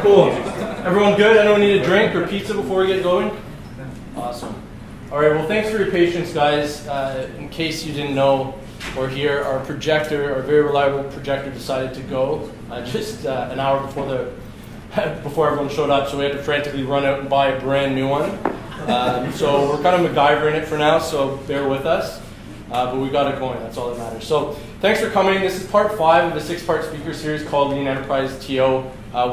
Cool. Everyone good? Anyone need a drink or pizza before we get going? Awesome. All right, well, thanks for your patience, guys. In case you didn't know or hear, our projector, our very reliable projector, decided to go just an hour before everyone showed up, so we had to frantically run out and buy a brand new one. So we're kind of MacGyvering it for now, so bear with us. But we got it going, that's all that matters. So thanks for coming. This is part 5 of a 6-part speaker series called Lean Enterprise TO,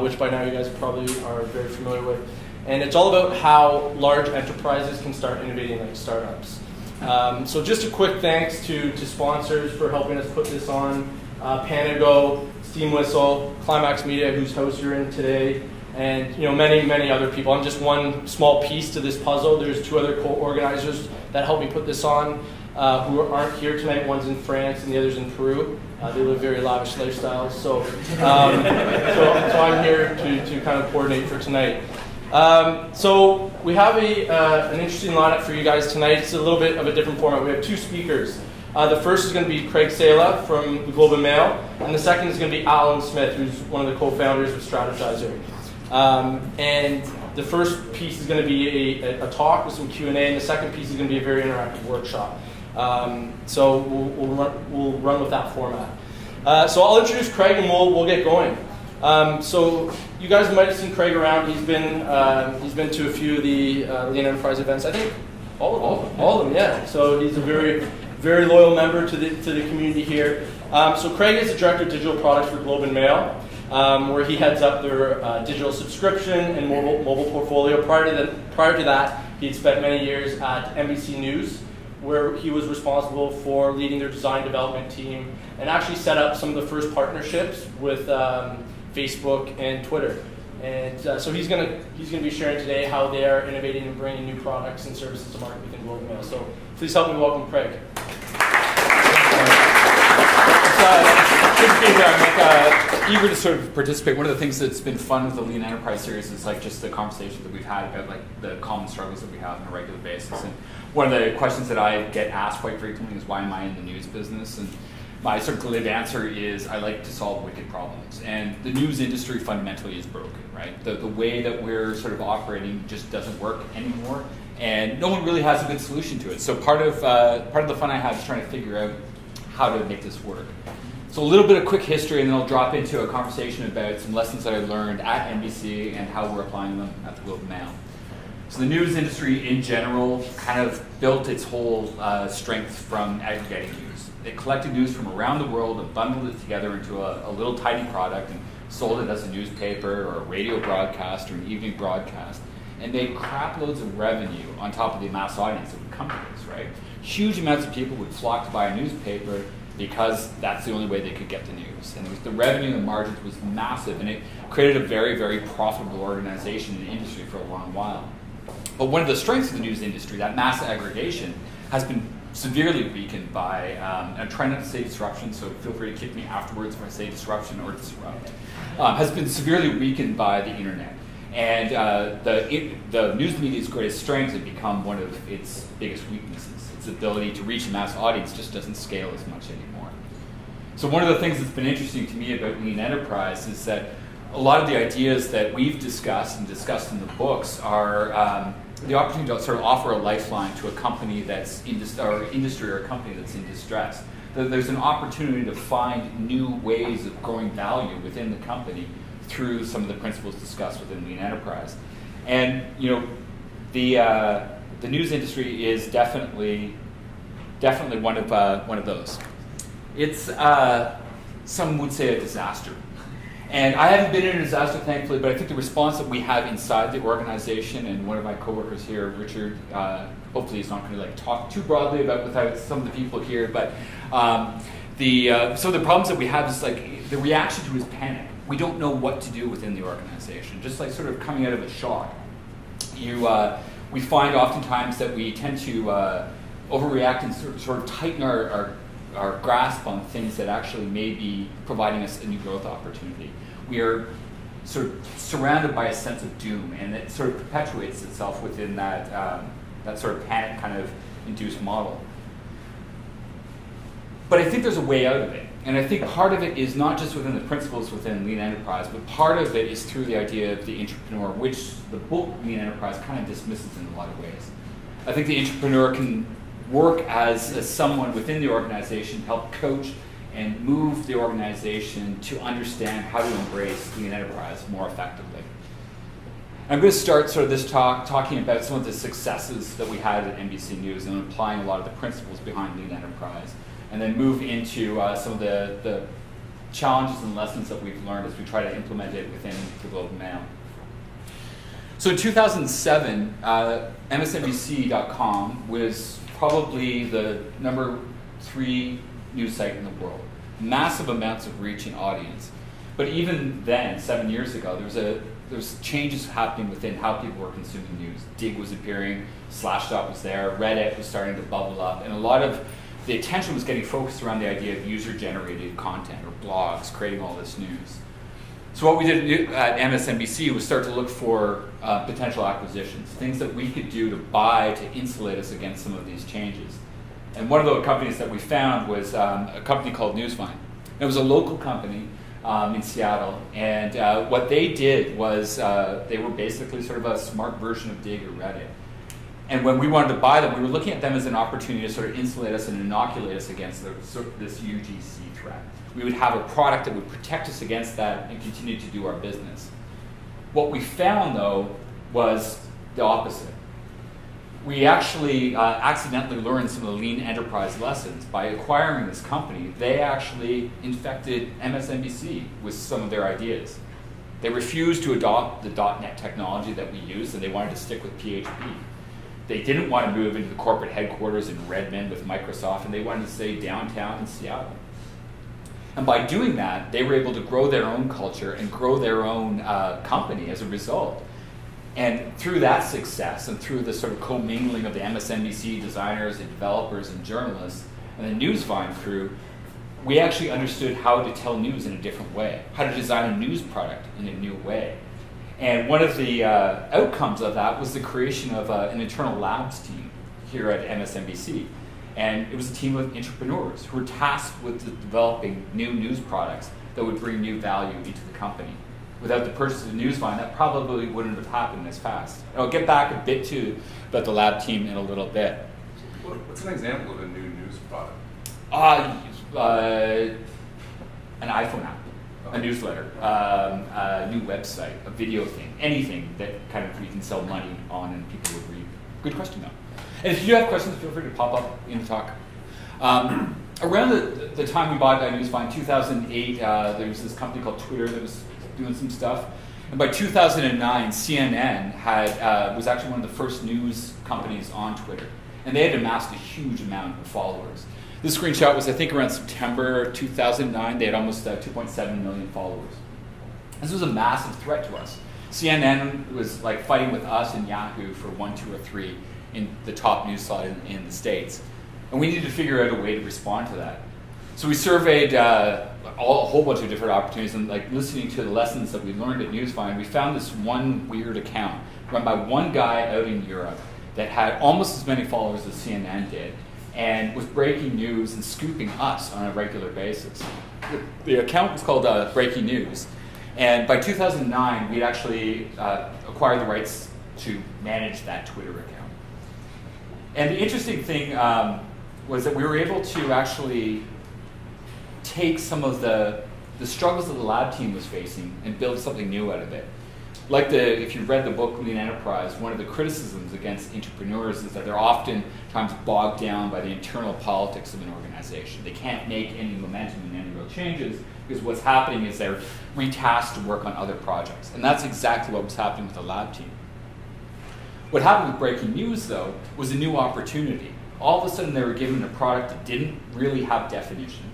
which by now you guys probably are very familiar with. And it's all about how large enterprises can start innovating like startups. So just a quick thanks to sponsors for helping us put this on. Panago, Steam Whistle, Climax Media, whose house you're in today, and many, many other people. I'm just one small piece to this puzzle. There's 2 other co-organizers that helped me put this on, who aren't here tonight. One's in France and the other's in Peru. They live very lavish lifestyles, so I'm here to kind of coordinate for tonight. So we have an interesting lineup for you guys tonight. It's a little bit of a different format. We have 2 speakers. The first is going to be Craig Saila from the Globe and Mail, and the second is going to be Alan Smith, who's one of the co-founders of Strategyzer. And the first piece is going to be a talk with some Q&A, and the second piece is going to be a very interactive workshop. So we'll run with that format. So I'll introduce Craig and we'll get going. So you guys might have seen Craig around. He's been to a few of the Lean Enterprise events. I think all of them, yeah. So he's a very, very loyal member to the community here. So Craig is the director of digital products for Globe and Mail, where he heads up their digital subscription and mobile portfolio. Prior to that, he'd spent many years at NBC News, where he was responsible for leading their design development team and actually set up some of the first partnerships with Facebook and Twitter. And so he's going to be sharing today how they are innovating and bringing new products and services to market within Globe and Mail. So please help me welcome Craig. Good to be here. I'm eager to sort of participate. One of the things that's been fun with the Lean Enterprise series is just the conversations that we've had about the common struggles that we have on a regular basis. And one of the questions that I get asked quite frequently is, why am I in the news business? And my sort of glib answer is, I like to solve wicked problems. And the news industry fundamentally is broken, right? The way that we're sort of operating just doesn't work anymore, and no one really has a good solution to it. So part of the fun I have is trying to figure out how to make this work. So a little bit of quick history, and then I'll drop into a conversation about some lessons that I learned at NBC and how we're applying them at the Globe and Mail. So the news industry in general kind of built its whole strength from aggregating news. They collected news from around the world and bundled it together into a little tiny product and sold it as a newspaper or a radio broadcast or an evening broadcast, and made crap loads of revenue on top of the mass audience that would come to this, right? Huge amounts of people would flock to buy a newspaper because that's the only way they could get the news. And the revenue and the margins was massive, and it created a very, very profitable organization in the industry for a long while. But one of the strengths of the news industry, that mass aggregation, has been severely weakened by, I'm trying not to say disruption, so feel free to kick me afterwards if I say disruption or disrupt, has been severely weakened by the internet. And the news media's greatest strength has become one of its biggest weaknesses. Its ability to reach a mass audience just doesn't scale as much anymore. So one of the things that's been interesting to me about Lean Enterprise is that a lot of the ideas that we've discussed and discussed in the books are the opportunity to sort of offer a lifeline to a company that's industry or a company that's in distress. There's an opportunity to find new ways of growing value within the company through some of the principles discussed within Lean Enterprise. And the news industry is definitely one of those. It's some would say a disaster. And I haven't been in a disaster, thankfully, but I think the response that we have inside the organization, and one of my coworkers here, Richard, hopefully he's not going to talk too broadly about without some of the people here, but some of the problems that we have is the reaction to is panic. We don't know what to do within the organization, just sort of coming out of a shock. We find oftentimes that we tend to overreact and sort of tighten our our grasp on things that actually may be providing us a new growth opportunity. We are sort of surrounded by a sense of doom, and it sort of perpetuates itself within that, that sort of panic kind of induced model. But I think there's a way out of it. And I think part of it is not just within the principles within Lean Enterprise, but part of it is through the idea of the entrepreneur, which the book Lean Enterprise kind of dismisses in a lot of ways. I think the entrepreneur can work as someone within the organization, help coach and move the organization to understand how to embrace Lean Enterprise more effectively. I'm going to start sort of this talk talking about some of the successes that we had at NBC News and applying a lot of the principles behind Lean Enterprise, and then move into some of the challenges and lessons that we've learned as we try to implement it within the Globe and Mail. So in 2007, MSNBC.com was probably the #3 news site in the world. Massive amounts of reach and audience. But even then, 7 years ago, there was changes happening within how people were consuming news. Dig was appearing, Slashdot was there, Reddit was starting to bubble up, and a lot of the attention was getting focused around the idea of user-generated content or blogs creating all this news. So what we did at MSNBC was start to look for potential acquisitions, things that we could do to buy to insulate us against some of these changes. And one of the companies that we found was a company called Newsvine. It was a local company in Seattle, and what they did was they were basically sort of a smart version of Dig or Reddit. And when we wanted to buy them, we were looking at them as an opportunity to sort of insulate us and inoculate us against this UGC threat. We would have a product that would protect us against that and continue to do our business. What we found, though, was the opposite. We actually accidentally learned some of the Lean Enterprise lessons. By acquiring this company, they actually infected MSNBC with some of their ideas. They refused to adopt the .NET technology that we use, and they wanted to stick with PHP. They didn't want to move into the corporate headquarters in Redmond with Microsoft, and they wanted to stay downtown in Seattle. And by doing that, they were able to grow their own culture and grow their own company as a result. And through that success and through the sort of commingling of the MSNBC designers and developers and journalists and the Newsvine crew, we actually understood how to tell news in a different way, how to design a news product in a new way. And one of the outcomes of that was the creation of an internal labs team here at MSNBC. And it was a team of entrepreneurs who were tasked with developing new news products that would bring new value into the company. Without the purchase of Newsvine, that probably wouldn't have happened as fast. And I'll get back a bit to about the lab team in a little bit. What's an example of a new news product? An iPhone app, a newsletter, a new website, a video thing, anything that kind of we can sell money on and people would read. Good question, though. And if you do have questions, feel free to pop up in the talk. Around the time we bought Newsvine, 2008, there was this company called Twitter that was doing some stuff. And by 2009, CNN was actually one of the first news companies on Twitter. And they had amassed a huge amount of followers. This screenshot was, I think, around September 2009. They had almost 2.7 million followers. This was a massive threat to us. CNN was like fighting with us and Yahoo for 1, 2, or 3 in the top news slot in the States. And we needed to figure out a way to respond to that. So we surveyed a whole bunch of different opportunities, and like listening to the lessons that we learned at Newsvine, we found this one weird account run by one guy out in Europe that had almost as many followers as CNN did, and was breaking news and scooping us on a regular basis. The account was called Breaking News, and by 2009, we'd actually acquired the rights to manage that Twitter account. And the interesting thing was that we were able to actually take some of the struggles that the lab team was facing and build something new out of it. Like if you read the book Lean Enterprise, one of the criticisms against entrepreneurs is that they're oftentimes bogged down by the internal politics of an organization. They can't make any momentum and any real changes because what's happening is they're retasked to work on other projects. And that's exactly what was happening with the lab team. What happened with Breaking News, though, was a new opportunity. All of a sudden, they were given a product that didn't really have definition.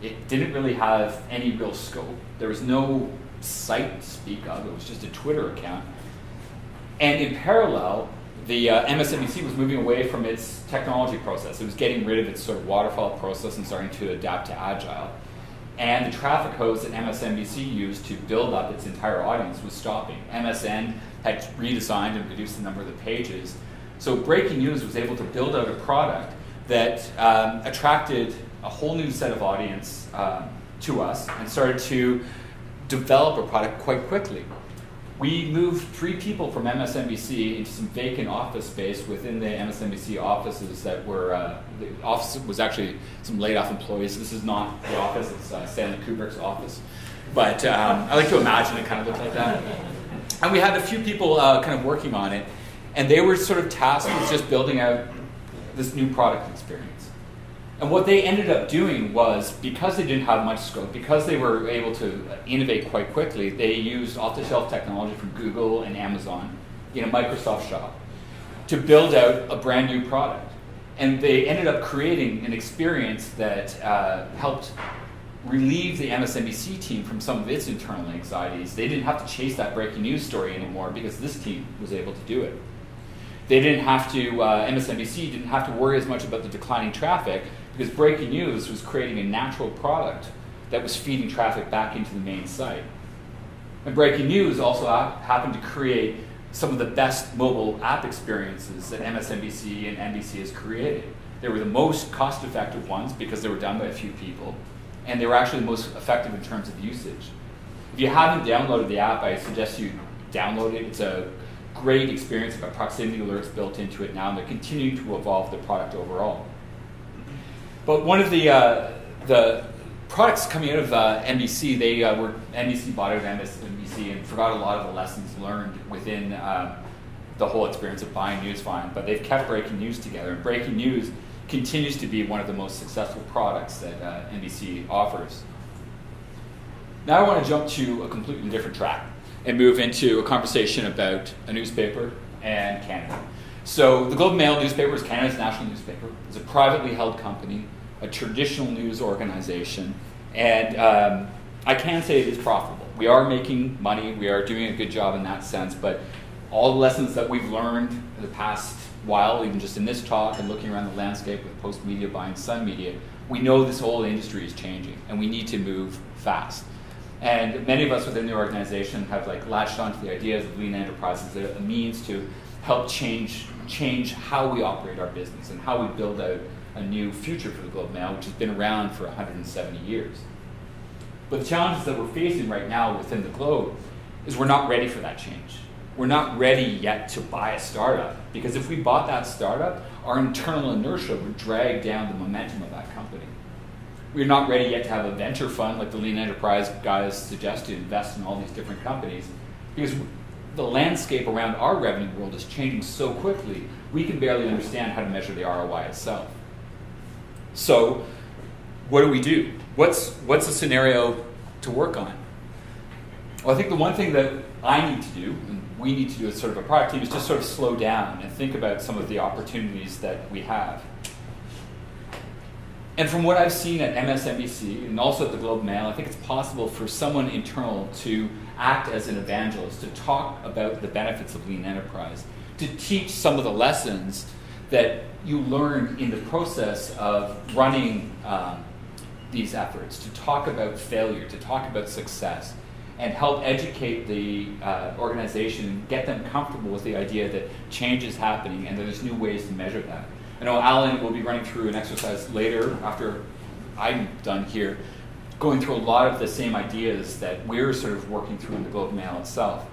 It didn't really have any real scope. There was no site to speak of. It was just a Twitter account. And in parallel, the MSNBC was moving away from its technology process. It was getting rid of its sort of waterfall process and starting to adapt to agile. And the traffic codes that MSNBC used to build up its entire audience was stopping. MSN had redesigned and reduced the number of the pages. So breaking news was able to build out a product that attracted a whole new set of audience to us and started to develop a product quite quickly. We moved 3 people from MSNBC into some vacant office space within the MSNBC offices that were, the office was actually some laid off employees. This is not the office, it's Stanley Kubrick's office. But I like to imagine it kind of looked like that. And we had a few people kind of working on it, and they were sort of tasked with just building out this new product experience. And what they ended up doing was, because they didn't have much scope, because they were able to innovate quite quickly, they used off-the-shelf technology from Google and Amazon in a Microsoft shop to build out a brand new product. And they ended up creating an experience that helped relieve the MSNBC team from some of its internal anxieties. They didn't have to chase that breaking news story anymore because this team was able to do it. They didn't have to, MSNBC didn't have to worry as much about the declining traffic because breaking news was creating a natural product that was feeding traffic back into the main site. And breaking news also happened to create some of the best mobile app experiences that MSNBC and NBC has created. They were the most cost-effective ones because they were done by a few people, and they were actually the most effective in terms of usage. If you haven't downloaded the app, I suggest you download it. It's a great experience. It's got proximity alerts built into it now, and they're continuing to evolve the product overall. But one of the products coming out of NBC, NBC bought out of MSNBC and forgot a lot of the lessons learned within the whole experience of buying news fine, but they've kept breaking news together, and breaking news continues to be one of the most successful products that NBC offers. Now I want to jump to a completely different track and move into a conversation about a newspaper and Canada. So the Globe and Mail newspaper is Canada's national newspaper. It's a privately held company, a traditional news organization, and I can say it is profitable. We are making money, we are doing a good job in that sense, but all the lessons that we've learned in the past while, even just in this talk and looking around the landscape with Post Media buying Sun Media, we know this whole industry is changing and we need to move fast. And many of us within the organization have latched onto the ideas of lean enterprises as a means to help change how we operate our business and how we build out a new future for the Globe and Mail, which has been around for 170 years. But the challenges that we're facing right now within the Globe is we're not ready for that change. We're not ready yet to buy a startup, because if we bought that startup, our internal inertia would drag down the momentum of that company. We're not ready yet to have a venture fund like the Lean Enterprise guys suggest to invest in all these different companies, because the landscape around our revenue world is changing so quickly, we can barely understand how to measure the ROI itself. So what do? What's a scenario to work on? Well, I think the one thing that I need to do, and we need to do as sort of a product team, is just sort of slow down and think about some of the opportunities that we have. And from what I've seen at MSNBC and also at the Globe and Mail, I think it's possible for someone internal to act as an evangelist, to talk about the benefits of lean enterprise, to teach some of the lessons that you learn in the process of running these efforts, to talk about failure, to talk about success, and help educate the organization and get them comfortable with the idea that change is happening and there's new ways to measure that. I know Alan will be running through an exercise later after I'm done here, going through a lot of the same ideas that we're sort of working through in the Globe and Mail itself.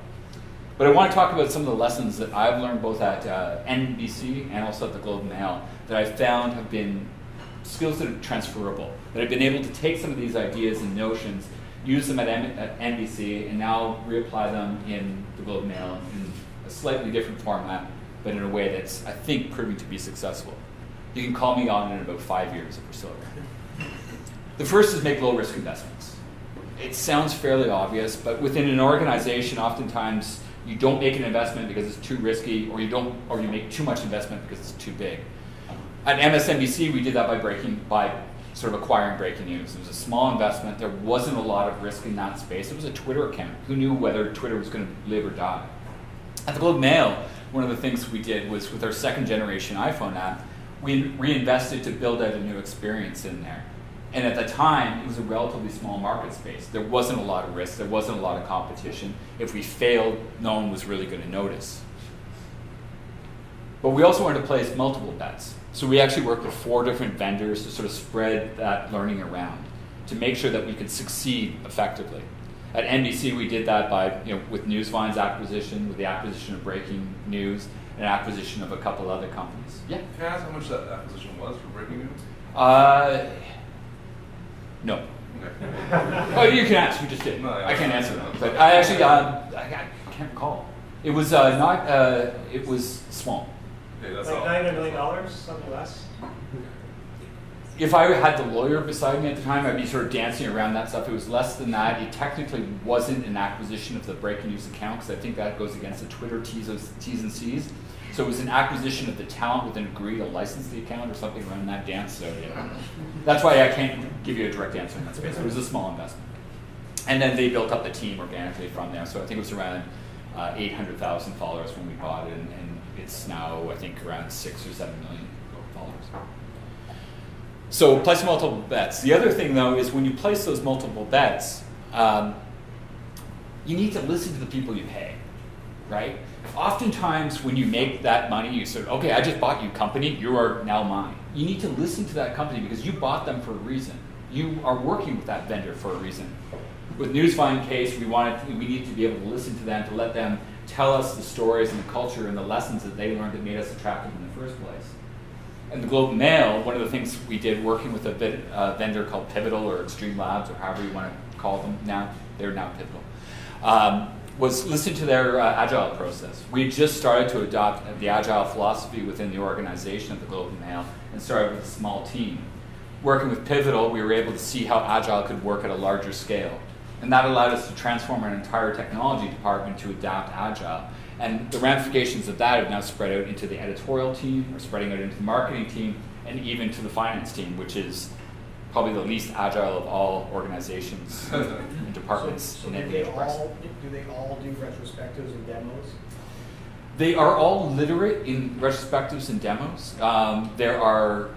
But I want to talk about some of the lessons that I've learned both at NBC and also at the Globe and Mail that I've found have been skills that are transferable, that I've been able to take some of these ideas and notions, use them at NBC, and now reapply them in the Globe and Mail in a slightly different format, but in a way that's, I think, proving to be successful. You can call me on in about 5 years if we're still around. The first is make low-risk investments. It sounds fairly obvious, but within an organization, oftentimes you don't make an investment because it's too risky, or you make too much investment because it's too big. At MSNBC, we did that by sort of acquiring breaking news. It was a small investment. There wasn't a lot of risk in that space. It was a Twitter account. Who knew whether Twitter was going to live or die? At the Globe and Mail, one of the things we did was with our second generation iPhone app, we reinvested to build out a new experience in there. And at the time, it was a relatively small market space. There wasn't a lot of risk. There wasn't a lot of competition. If we failed, no one was really going to notice. But we also wanted to place multiple bets. So we actually worked with 4 different vendors to sort of spread that learning around to make sure that we could succeed effectively. At NBC, we did that by, with Newsvine's acquisition, with the acquisition of Breaking News, and acquisition of a couple other companies. Yeah? Can I ask how much that acquisition was for Breaking News? No. Okay. Oh, you can ask. We just did. No, I can't answer that. But I actually, I can't recall. It was not. It was small. Okay, that's like all. $900 million, something less. If I had the lawyer beside me at the time, I'd be sort of dancing around that stuff. It was less than that. It technically wasn't an acquisition of the Breaking News account, because I think that goes against the Twitter T's and C's. So it was an acquisition of the talent with an agree to license the account or something around that dance. So that's why I can't give you a direct answer in that space. It was a small investment. And then they built up the team organically from there. So I think it was around 800,000 followers when we bought it, and it's now, I think, around 6 or 7 million followers. So place multiple bets. The other thing, though, is when you place those multiple bets, you need to listen to the people you pay, right? Oftentimes, when you make that money, you sort of, okay, I just bought you company, you are now mine. You need to listen to that company because you bought them for a reason. You are working with that vendor for a reason. With Newsvine case, we need to be able to listen to them, to let them tell us the stories and the culture and the lessons that they learned that made us attractive in the first place. And the Globe and Mail, one of the things we did working with a vendor called Pivotal or Extreme Labs, or however you want to call them now, they're now Pivotal, was listen to their agile process. We just started to adopt the agile philosophy within the organization of the Globe and Mail and started with a small team. Working with Pivotal, we were able to see how agile could work at a larger scale. And that allowed us to transform our entire technology department to adapt agile. And the ramifications of that have now spread out into the editorial team, or spreading out into the marketing team, and even to the finance team, which is probably the least agile of all organizations and departments So in do any they enterprise. all do retrospectives and demos? They are all literate in retrospectives and demos. There are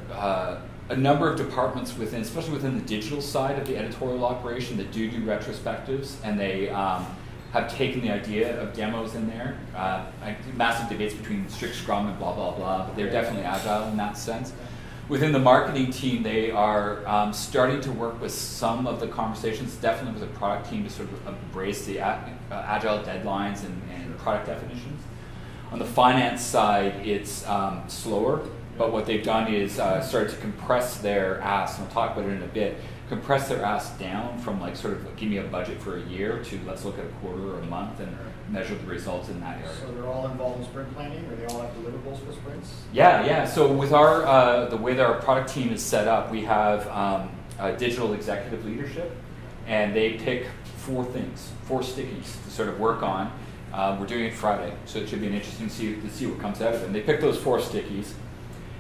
a number of departments within, especially within the digital side of the editorial operation, that do retrospectives, and they have taken the idea of demos in there. Massive debates between strict Scrum and blah, blah, blah, but they're definitely agile in that sense. Within the marketing team, they are starting to work with some of the conversations, definitely with the product team, to sort of embrace the agile deadlines and product definitions. On the finance side, it's slower, but what they've done is started to compress their asks, and I'll talk about it in a bit, compress their asks down from like sort of give me a budget for a year to let's look at a quarter or a month and measure the results in that area. So they're all involved in sprint planning, or they all have deliverables for sprints? Yeah. So with our the way that our product team is set up, we have digital executive leadership, and they pick 4 things, 4 stickies to sort of work on. We're doing it Friday, so it should be an interesting to see what comes out of it. And they pick those 4 stickies,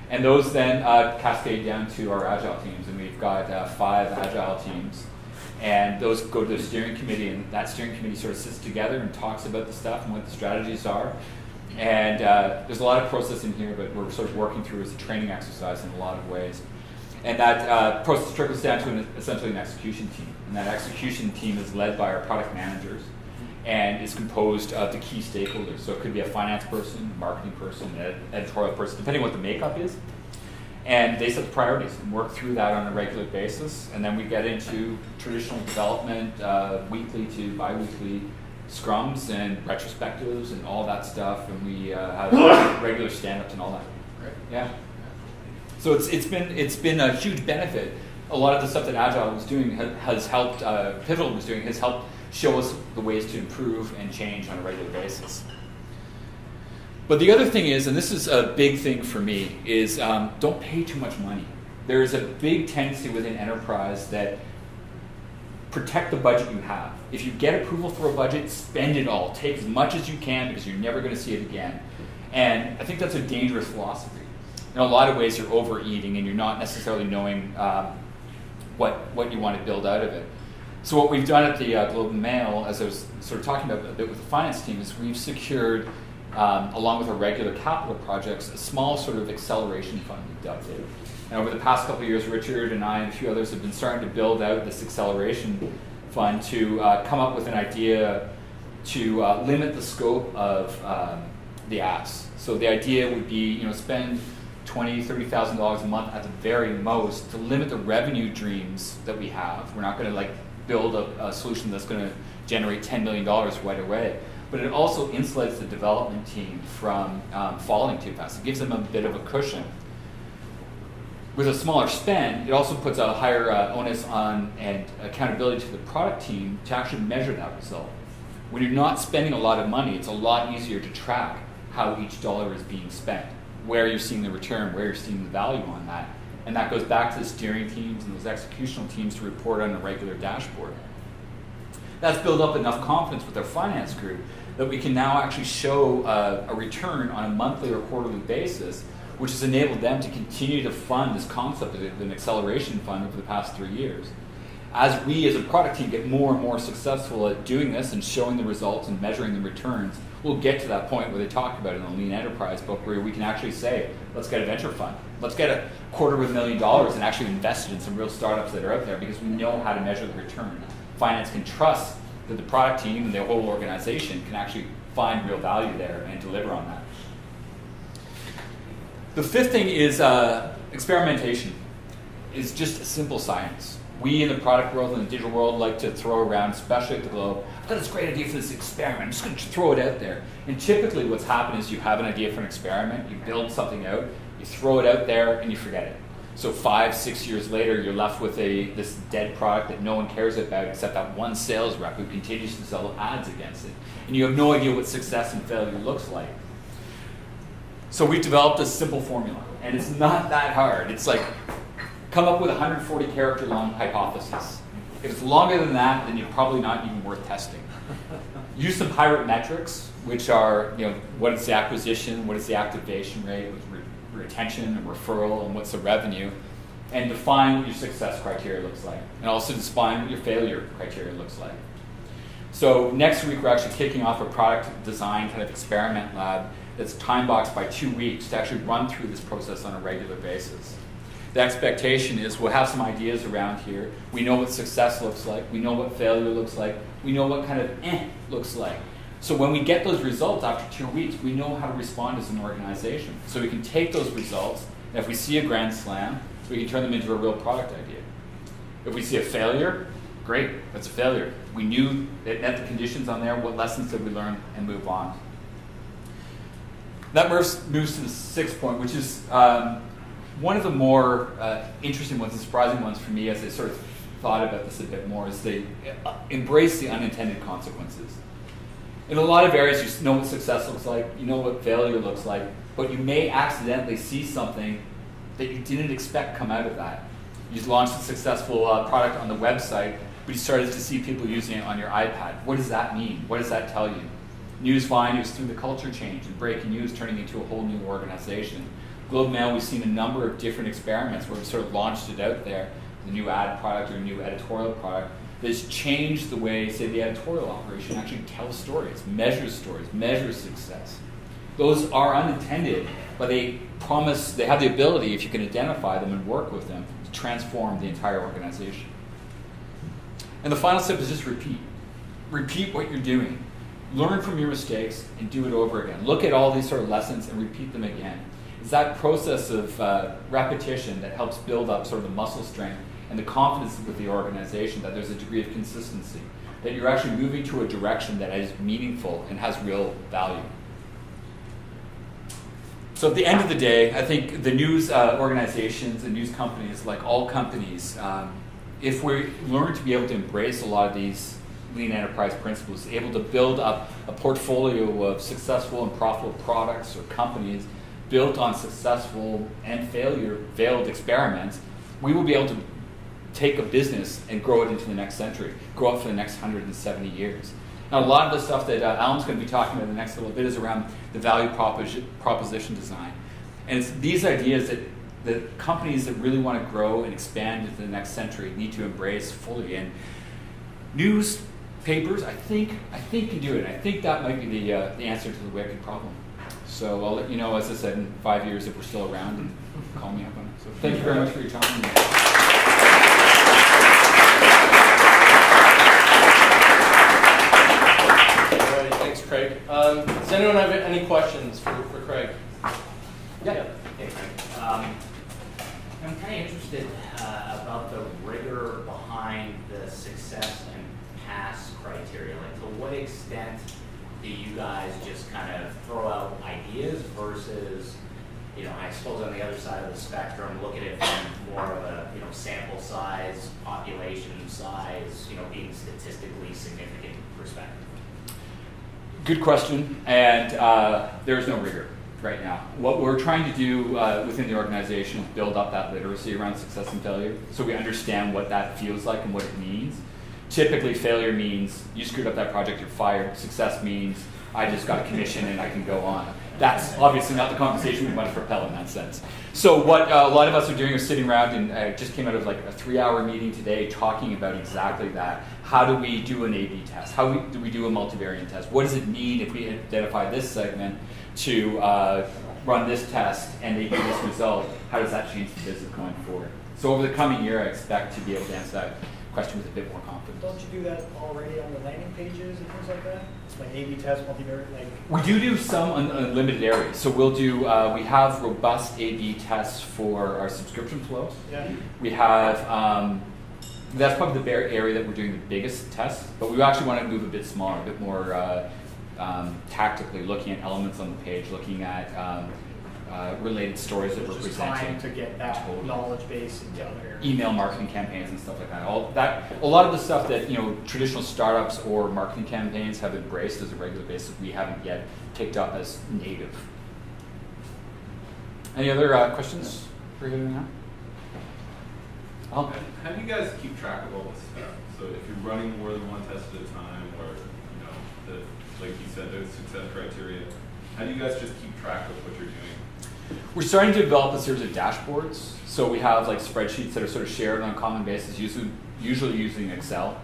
and those then cascade down to our agile teams, and we've got 5 agile teams. And those go to the steering committee, and that steering committee sort of sits together and talks about the stuff and what the strategies are. And there's a lot of process in here, but we're sort of working through as a training exercise in a lot of ways. And that process trickles down to essentially an execution team. And that execution team is led by our product managers and is composed of the key stakeholders. So it could be a finance person, a marketing person, an editorial person, depending on what the makeup is. And they set the priorities and work through that on a regular basis. And then we get into traditional development, weekly to bi-weekly scrums and retrospectives and all that stuff. And we have regular stand-ups and all that. Right. Yeah. So it's been a huge benefit. A lot of the stuff that Agile was doing has helped, Pivotal was doing, has helped show us the ways to improve and change on a regular basis. But the other thing is, and this is a big thing for me, is don't pay too much money. There is a big tendency within enterprise that protect the budget you have. If you get approval for a budget, spend it all. Take as much as you can because you're never going to see it again. And I think that's a dangerous philosophy. In a lot of ways, you're overeating and you're not necessarily knowing what you want to build out of it. So what we've done at the Globe and Mail, as I was sort of talking about a bit with the finance team, is we've secured along with our regular capital projects, a small sort of acceleration fund we dubbed it. And over the past couple of years, Richard and I and a few others have been starting to build out this acceleration fund to come up with an idea to limit the scope of the ask. So the idea would be, spend $20,000, $30,000 a month at the very most to limit the revenue dreams that we have. We're not going to build a solution that's going to generate $10 million right away. But it also insulates the development team from falling too fast. It gives them a bit of a cushion. With a smaller spend, it also puts a higher onus on and accountability to the product team to actually measure that result. When you're not spending a lot of money, it's a lot easier to track how each dollar is being spent, where you're seeing the return, where you're seeing the value on that. And that goes back to the steering teams and those executional teams to report on a regular dashboard. That's built up enough confidence with our finance group that we can now actually show a return on a monthly or quarterly basis, which has enabled them to continue to fund this concept of an acceleration fund over the past 3 years. As we as a product team get more and more successful at doing this and showing the results and measuring the returns, we'll get to that point where they talk about it in the Lean Enterprise book, where we can actually say, let's get a venture fund. Let's get $250,000 and actually invest it in some real startups that are out there, because we know how to measure the return. Finance can trust that the product team and the whole organization can actually find real value there and deliver on that. The fifth thing is experimentation. It's just a simple science. We in the product world and the digital world like to throw around, especially at the Globe, I've got this great idea for this experiment. I'm just going to throw it out there. And typically what's happened is you have an idea for an experiment, you build something out, you throw it out there, and you forget it. So 5, 6 years later, you're left with this dead product that no one cares about except that one sales rep who continues to sell ads against it. And you have no idea what success and failure looks like. So we've developed a simple formula, and it's not that hard. It's like, come up with a 140-character long hypothesis. If it's longer than that, then you're probably not even worth testing. Use some pirate metrics, which are, what is the acquisition, what is the activation rate, what's retention and referral, and what's the revenue, and define what your success criteria looks like, and also define what your failure criteria looks like. So next week, we're actually kicking off a product design kind of experiment lab that's time-boxed by 2 weeks to actually run through this process on a regular basis. The expectation is we'll have some ideas around here. We know what success looks like. We know what failure looks like. We know what kind of looks like. So when we get those results after 2 weeks, we know how to respond as an organization. So we can take those results, and if we see a grand slam, we can turn them into a real product idea. If we see a failure, great, that's a failure. We knew it met the conditions on there, what lessons did we learn, and move on. That moves to the sixth point, which is one of the more interesting ones and surprising ones for me as I sort of thought about this a bit more, is they embrace the unintended consequences. In a lot of areas, you know what success looks like, you know what failure looks like, but you may accidentally see something that you didn't expect come out of that. You launched a successful product on the website, but you started to see people using it on your iPad. What does that mean? What does that tell you? News Vine was through the culture change and breaking news turning into a whole new organization. Globe Mail, we've seen a number of different experiments where we've sort of launched it out there, the new ad product or a new editorial product, that's changed the way, say, the editorial operation actually tells stories, measures success. Those are unintended, but they have the ability, if you can identify them and work with them, to transform the entire organization. And the final step is just repeat. Repeat what you're doing. Learn from your mistakes and do it over again. Look at all these sort of lessons and repeat them again. It's that process of repetition that helps build up sort of the muscle strength and the confidence with the organization that there's a degree of consistency, that you're actually moving to a direction that is meaningful and has real value. So at the end of the day, I think the news organizations and news companies, like all companies, if we learn to be able to embrace a lot of these Lean Enterprise principles, able to build up a portfolio of successful and profitable products or companies built on successful and failed experiments, we will be able to take a business and grow it into the next century, grow it for the next 170 years. Now, a lot of the stuff that Alan's going to be talking about in the next little bit is around the value proposition design. And it's these ideas that the companies that really want to grow and expand into the next century need to embrace fully. And newspapers, I think can do it. I think that might be the answer to the wicked problem. So I'll let you know, as I said, in 5 years if we're still around, and call me up on it. So thank you very much for your time. Thanks, Craig. Does anyone have any questions for Craig? Yeah. Hey, Craig. I'm kind of interested about the rigor behind the success and pass criteria. Like, to what extent do you guys just kind of throw out ideas versus, you know, I suppose on the other side of the spectrum, look at it from more of a, you know, sample size, population size, you know, being statistically significant perspective? Good question, and there's no rigor right now. What we're trying to do within the organization is build up that literacy around success and failure, so we understand what that feels like and what it means. Typically, failure means you screwed up that project, you're fired. Success means I just got a commission and I can go on. That's obviously not the conversation we want to propel in that sense. So what a lot of us are doing is sitting around, and just came out of like a 3-hour meeting today talking about exactly that. How do we do an A/B test? How do we do a multivariate test? What does it mean if we identify this segment to run this test and they get this result? How does that change the business going forward? So over the coming year, I expect to be able to answer that question with a bit more confidence. Don't you do that already on the landing pages and things like that? It's like A/B test, multivariate, like. We do some unlimited areas. So we'll do, we have robust A/B tests for our subscription flows. Yeah. We have, that's probably the area that we're doing the biggest tests, but we actually want to move a bit smaller, a bit more tactically, looking at elements on the page, looking at related stories that we're Just presenting. trying to get that knowledge base into other areas. Email marketing campaigns and stuff like that. A lot of the stuff that, you know, traditional startups or marketing campaigns have embraced as a regular basis, we haven't yet picked up as native. Any other questions for you now? How do you guys keep track of all this stuff? So if you're running more than one test at a time, or, you know, like you said, those success criteria, how do you guys just keep track of what you're doing? We're starting to develop a series of dashboards. So we have like spreadsheets that are sort of shared on a common basis, usually using Excel.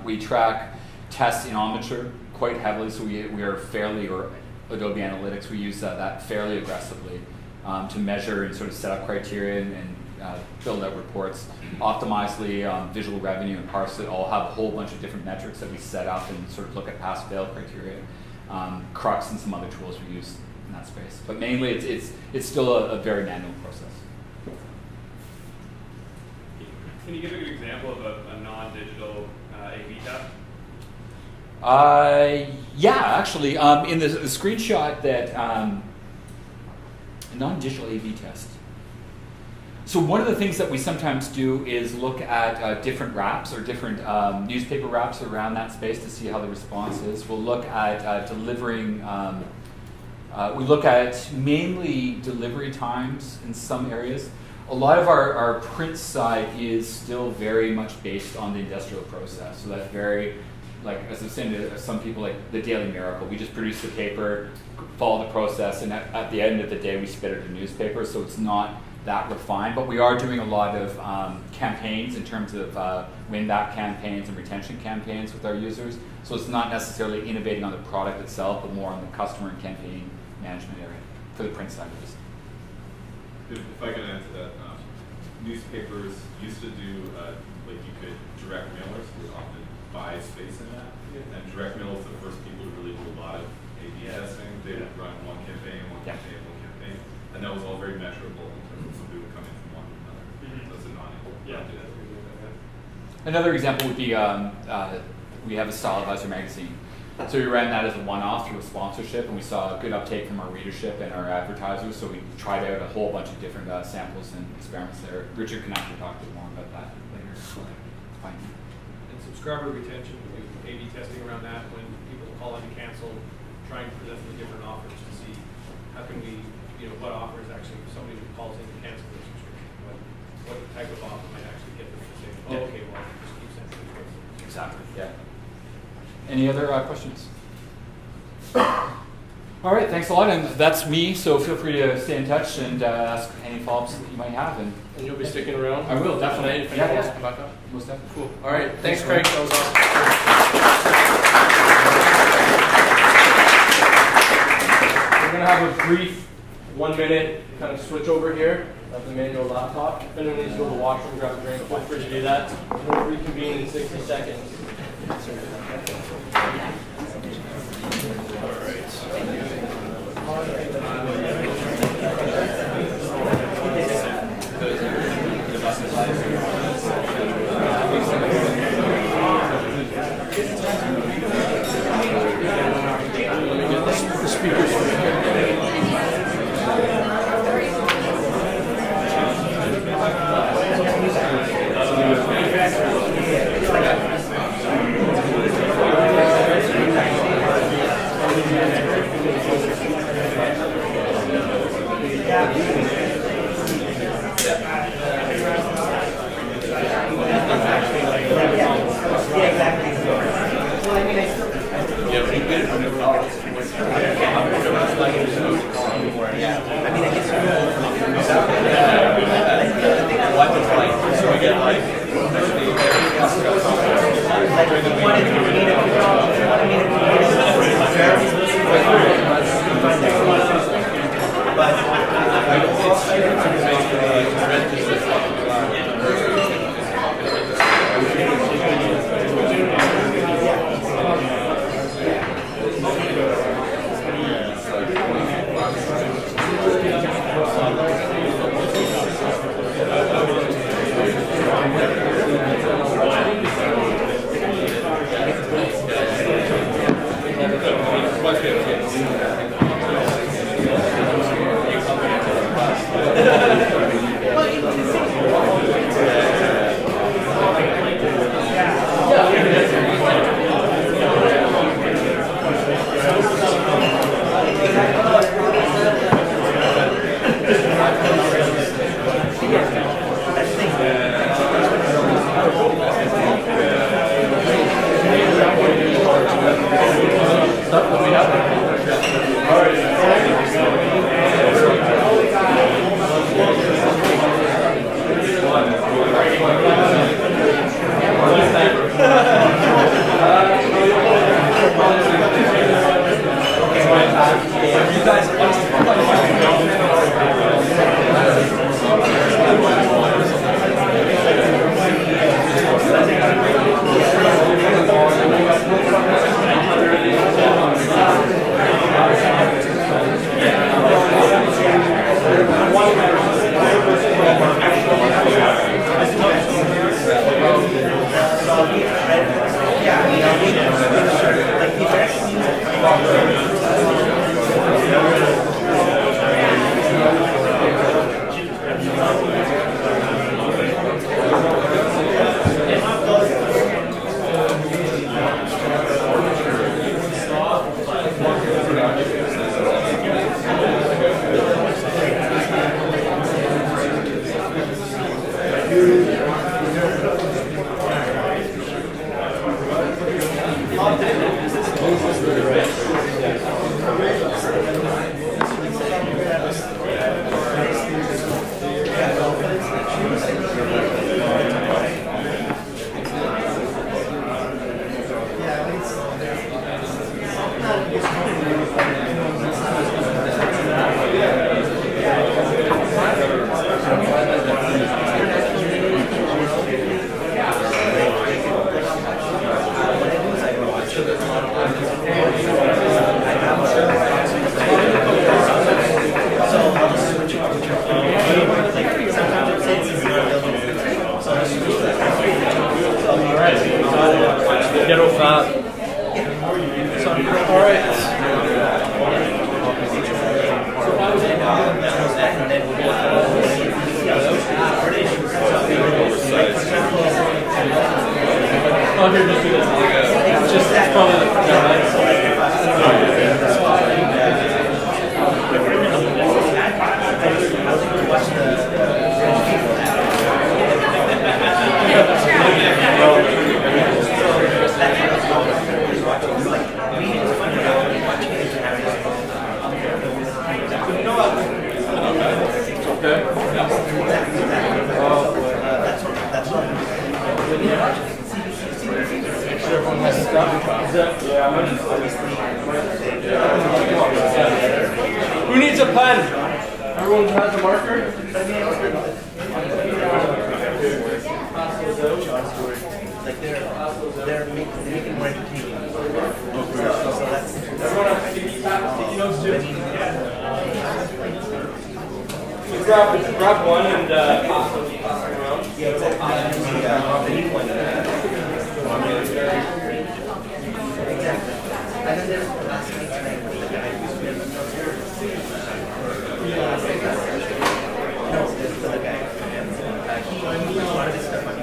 We track tests in Omniture quite heavily, so we are fairly, or Adobe Analytics, we use that fairly aggressively to measure and sort of set up criteria and build out reports. Optimizely, visual revenue and parse it all have a whole bunch of different metrics that we set up and sort of look at pass-fail criteria. Crux and some other tools we use in that space. But mainly it's still a very manual process. Can you give a good example of a non-digital A/B test? Yeah, actually, in the screenshot that a non-digital A/B test. So one of the things that we sometimes do is look at different wraps or different newspaper wraps around that space to see how the response is. We'll look at delivering. We look at mainly delivery times in some areas. A lot of our print side is still very much based on the industrial process. So that's very, like, as I was saying to some people, like the Daily Miracle. We just produce the paper, follow the process, and at the end of the day, we spit it in newspaper. So it's not that refined, but we are doing a lot of campaigns in terms of win-back campaigns and retention campaigns with our users. So it's not necessarily innovating on the product itself, but more on the customer and campaign management area for the print side of this. If I can add to that, newspapers used to do, like you could direct mailers would often buy space in that. And direct mail was the first people to really do a lot of A/B testing. They would run one campaign, one campaign. And that was all very measurable in terms of somebody would come in from one to another. So it's a Another example would be we have a Strategyzer magazine. So we ran that as a one-off through a sponsorship, and we saw a good uptake from our readership and our advertisers. So we tried out a whole bunch of different samples and experiments there. Richard can actually talk a bit more about that later. Fine. And subscriber retention, A/B testing around that when people call in to cancel, trying to present them different offers to see how can we, you know, what offers actually somebody who calls in to cancel their subscription, what type of offer might actually get them to say, oh, okay, well, just keep sending it. Exactly. Yeah. Any other questions? All right, thanks a lot, and that's me. So feel free to stay in touch and ask any follow-ups that you might have. And you'll be sticking around? I will, definitely. If anyone wants to come back up? Most definitely. Cool. All right, thanks, Craig. That was awesome. We're gonna have a brief 1 minute kind of switch over here of the manual laptop. If anyone needs to go to the washroom, grab a drink, feel free to do that. We'll reconvene in 60 seconds. The speakers. Yeah. Who needs a pen? Everyone has a marker? Like they're making more entertaining. Everyone has sticky notes too? Grab one and pass them around. Yeah, exactly. And then there's last week's thing with the guy who's been no, there's the other guy. He a lot of this stuff on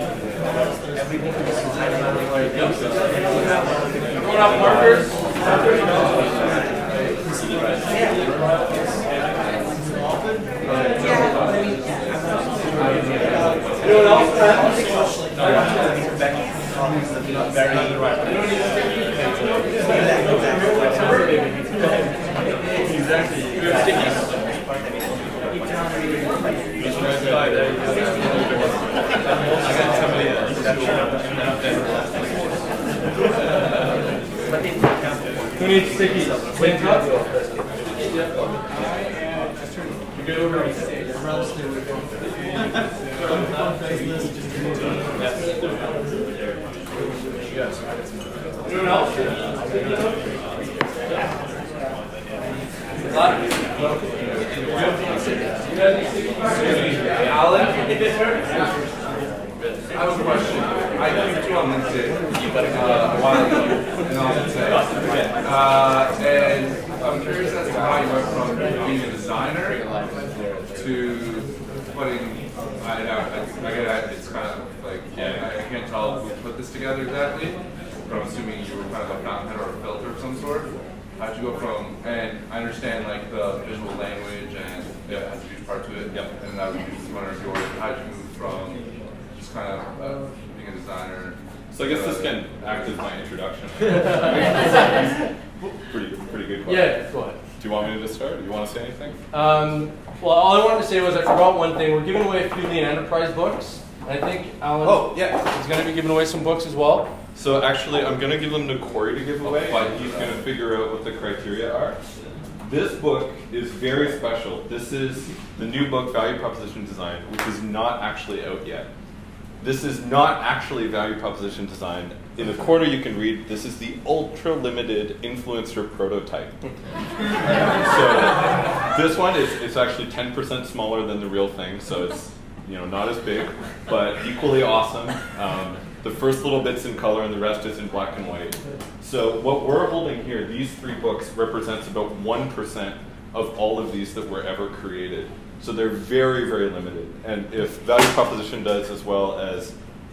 every week he's designing on Everyone have markers? Anyone else? Who needs stickies? Hands up. You get over on stage. Anyone else? Alan? I have a question. I put you on LinkedIn a while ago, and I'm curious as to how you went from being a designer to putting it out. I get it, it's kind of like, I can't tell who put this together exactly, but I'm assuming you were kind of a fountainhead or a filter of some sort. How'd you go from, and I understand like the visual language and it has a huge part to it, and that was a huge one of yours. How'd you move from just kind of being a designer? So I guess this can act as my introduction. pretty good question. Yeah, go ahead. Do you want me to just start? Do you want to say anything? Well, all I wanted to say was I forgot one thing. We're giving away a few Lean Enterprise books. I think Alan is going to be giving away some books as well. So actually, I'm going to give them to Corey to give away, but he's going to figure out what the criteria are. This book is very special. This is the new book, Value Proposition Design, which is not actually out yet. This is not actually value proposition design. In the corner you can read, this is the ultra limited influencer prototype. So this one it's actually 10% smaller than the real thing, so it's not as big, but equally awesome. The first little bit's in color and the rest is in black and white. So what we're holding here, these 3 books, represents about 1% of all of these that were ever created. So they're very, very limited. And if value proposition does as well as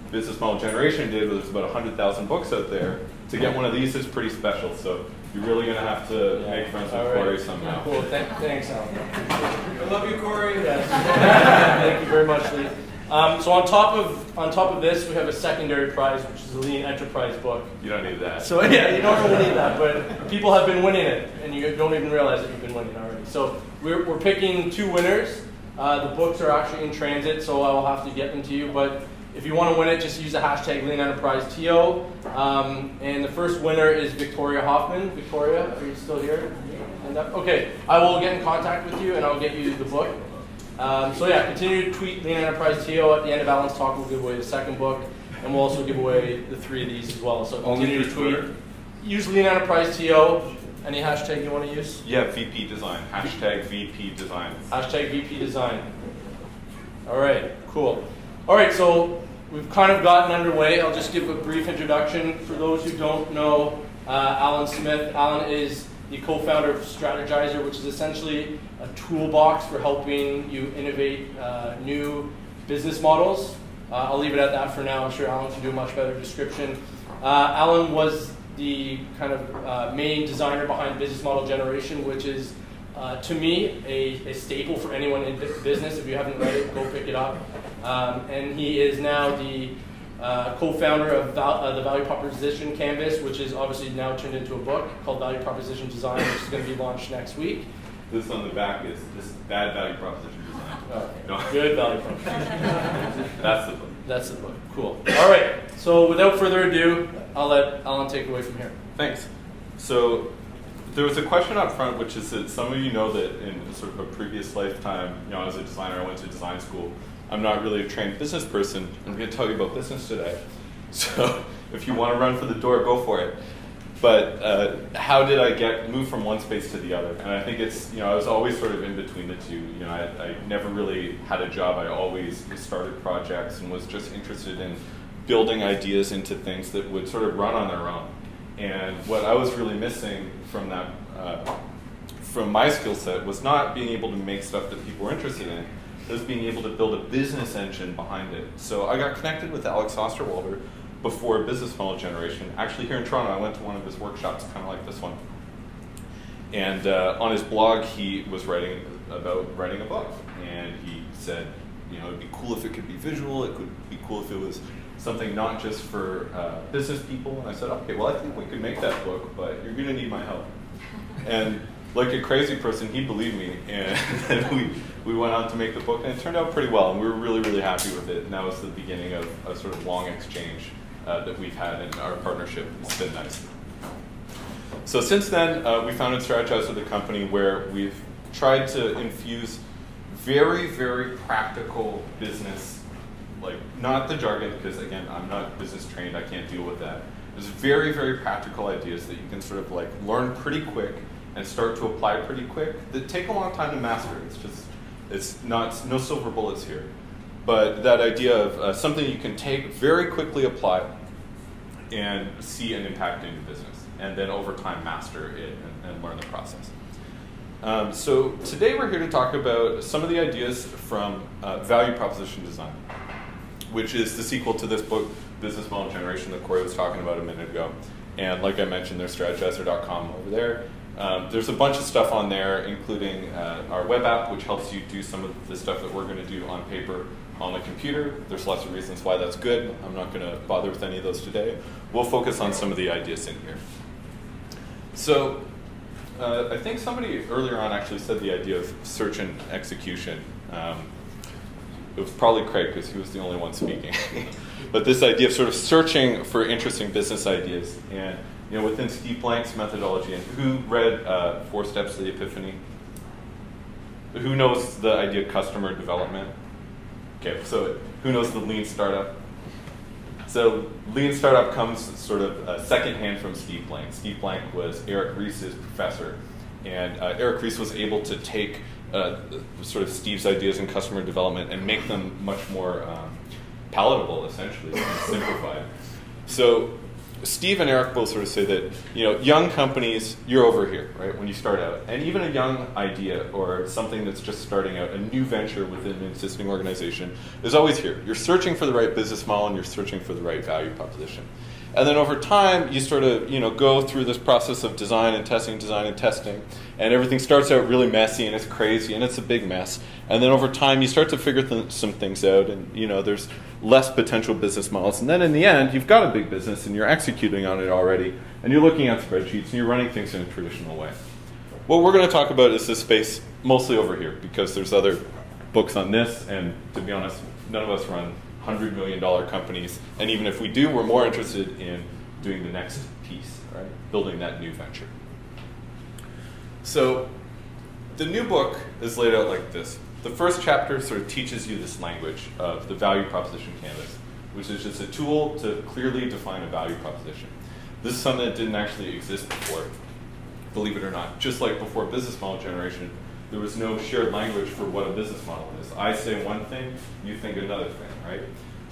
business model generation did, where there's about 100,000 books out there, to get one of these is pretty special. So you're really going to have to make friends with Corey somehow. Cool. Thanks, Alan. I love you, Corey. Yes. Thank you very much, Lee. So on top of this, we have a secondary prize, which is a Lean Enterprise book. You don't need that. So yeah, you don't really need that, but people have been winning it, and you don't even realize that you've been winning already. So we're picking 2 winners. The books are actually in transit, so I will have to get them to you. But if you want to win it, just use the hashtag LeanEnterpriseTO. And the first winner is Victoria Hoffman. Victoria, are you still here? Okay, I will get in contact with you, and I'll get you the book. So yeah, continue to tweet LeanEnterpriseTO. At the end of Alan's talk, we'll give away the second book, and we'll also give away the 3 of these as well. So continue to tweet. Use LeanEnterpriseTO. Any hashtag you want to use? Yeah, VP Design. Hashtag VP Design. Hashtag VP Design. All right, cool. All right, so we've kind of gotten underway. I'll just give a brief introduction. For those who don't know Alan Smith, Alan is the co-founder of Strategyzer, which is essentially a toolbox for helping you innovate new business models. I'll leave it at that for now. I'm sure Alan can do a much better description. Alan was the kind of main designer behind business model generation, which is, to me, a staple for anyone in business. If you haven't read it, go pick it up. And he is now the co-founder of the Value Proposition Canvas, which is obviously now turned into a book called Value Proposition Design, which is going to be launched next week. This on the back is this bad value proposition design. No. Good value proposition. That's the book. That's the book. Cool. All right. So without further ado, I'll let Alan take it away from here. Thanks. So there was a question up front, which is that some of you know that in sort of a previous lifetime, as a designer, I went to design school. I'm not really a trained business person. I'm going to tell you about business today. So if you want to run for the door, go for it. But how did I move from one space to the other? And I think it's, I was always sort of in between the two. I never really had a job. I always started projects and was just interested in building ideas into things that would sort of run on their own. And what I was really missing from that, from my skill set, was not being able to make stuff that people were interested in. It was being able to build a business engine behind it. So I got connected with Alex Osterwalder before business model generation. Actually, here in Toronto, I went to one of his workshops, kind of like this one. And on his blog, he was writing about writing a book. And he said, it'd be cool if it could be visual. It could be cool if it was something not just for business people. And I said, okay, well, I think we could make that book, but you're going to need my help. And like a crazy person, he believed me. And then we went on to make the book, and it turned out pretty well. And we were really, really happy with it. And that was the beginning of a sort of long exchange that we've had in our partnership. It's been nice. So since then, we founded Strategyzer, the company, where we've tried to infuse very, very practical business, like not the jargon, because again, I'm not business trained, I can't deal with that. There's very, very practical ideas that you can sort of like learn pretty quick and start to apply pretty quick that take a long time to master. It's not, no silver bullets here. But that idea of something you can take, very quickly apply, and see an impact in your business, and then over time master it and learn the process. So today we're here to talk about some of the ideas from value proposition design, which is the sequel to this book, Business Model Generation, that Corey was talking about a minute ago. And like I mentioned, there's Strategyzer.com over there. There's a bunch of stuff on there, including our web app, which helps you do some of the stuff that we're going to do on paper on the computer. There's lots of reasons why that's good. I'm not going to bother with any of those today. We'll focus on some of the ideas in here. So I think somebody earlier on actually said the idea of search and execution. It was probably Craig, because he was the only one speaking. But this idea of sort of searching for interesting business ideas. And within Steve Blank's methodology, and who read 4 Steps to the Epiphany? Who knows the idea of customer development? Okay, so who knows the Lean Startup? So Lean Startup comes sort of secondhand from Steve Blank. Steve Blank was Eric Ries's professor. And Eric Ries was able to take sort of Steve's ideas in customer development and make them much more palatable, essentially, and simplified. So Steve and Eric both sort of say that, young companies, you're over here, right, when you start out. And even a young idea or something that's just starting out, a new venture within an existing organization, is always here. You're searching for the right business model and you're searching for the right value proposition. And then over time, you sort of, go through this process of design and testing, and everything starts out really messy and it's crazy and it's a big mess. And then over time, you start to figure some things out, and there's less potential business models. And then in the end, you've got a big business and you're executing on it already, and you're looking at spreadsheets and you're running things in a traditional way. What we're going to talk about is this space mostly over here, because there's other books on this, and to be honest, none of us run $100 million companies, and even if we do, we're more interested in doing the next piece, right? Building that new venture. So the new book is laid out like this. The first chapter sort of teaches you this language of the value proposition canvas, which is just a tool to clearly define a value proposition. This is something that didn't actually exist before, believe it or not. Just like before business model generation, there was no shared language for what a business model is. I say one thing, you think another thing, right?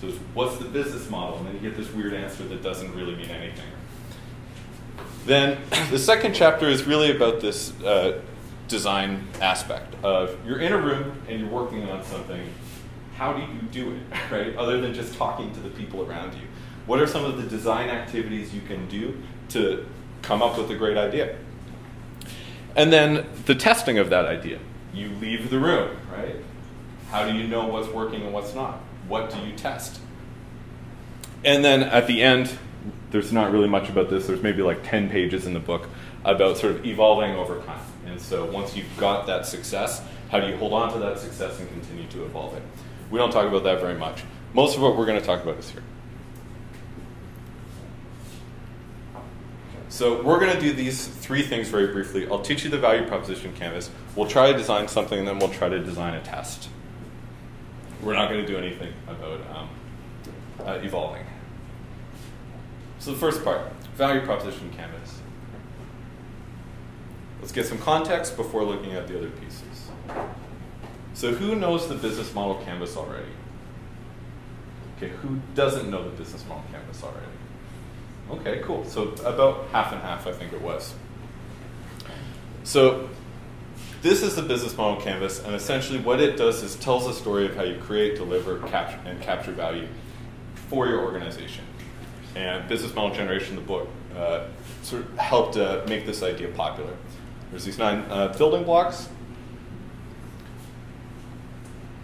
So it's, what's the business model? And then you get this weird answer that doesn't really mean anything. Then the second chapter is really about this design aspect of you're in a room and you're working on something. How do you do it, right? Other than just talking to the people around you. What are some of the design activities you can do to come up with a great idea? And then the testing of that idea. You leave the room, right? How do you know what's working and what's not? What do you test? And then at the end, there's not really much about this. There's maybe like 10 pages in the book about sort of evolving over time. And so once you've got that success, how do you hold on to that success and continue to evolve it? We don't talk about that very much. Most of what we're going to talk about is here. So we're going to do these 3 things very briefly. I'll teach you the value proposition canvas. We'll try to design something, and then we'll try to design a test. We're not going to do anything about evolving. So the first part, value proposition canvas. Let's get some context before looking at the other pieces. So who knows the business model canvas already? Okay, who doesn't know the business model canvas already? Okay, cool. So about half and half, I think it was. So this is the business model canvas, and essentially what it does is tells a story of how you create, deliver, capture value for your organization. And Business Model Generation, the book, sort of helped make this idea popular. There's these 9 building blocks.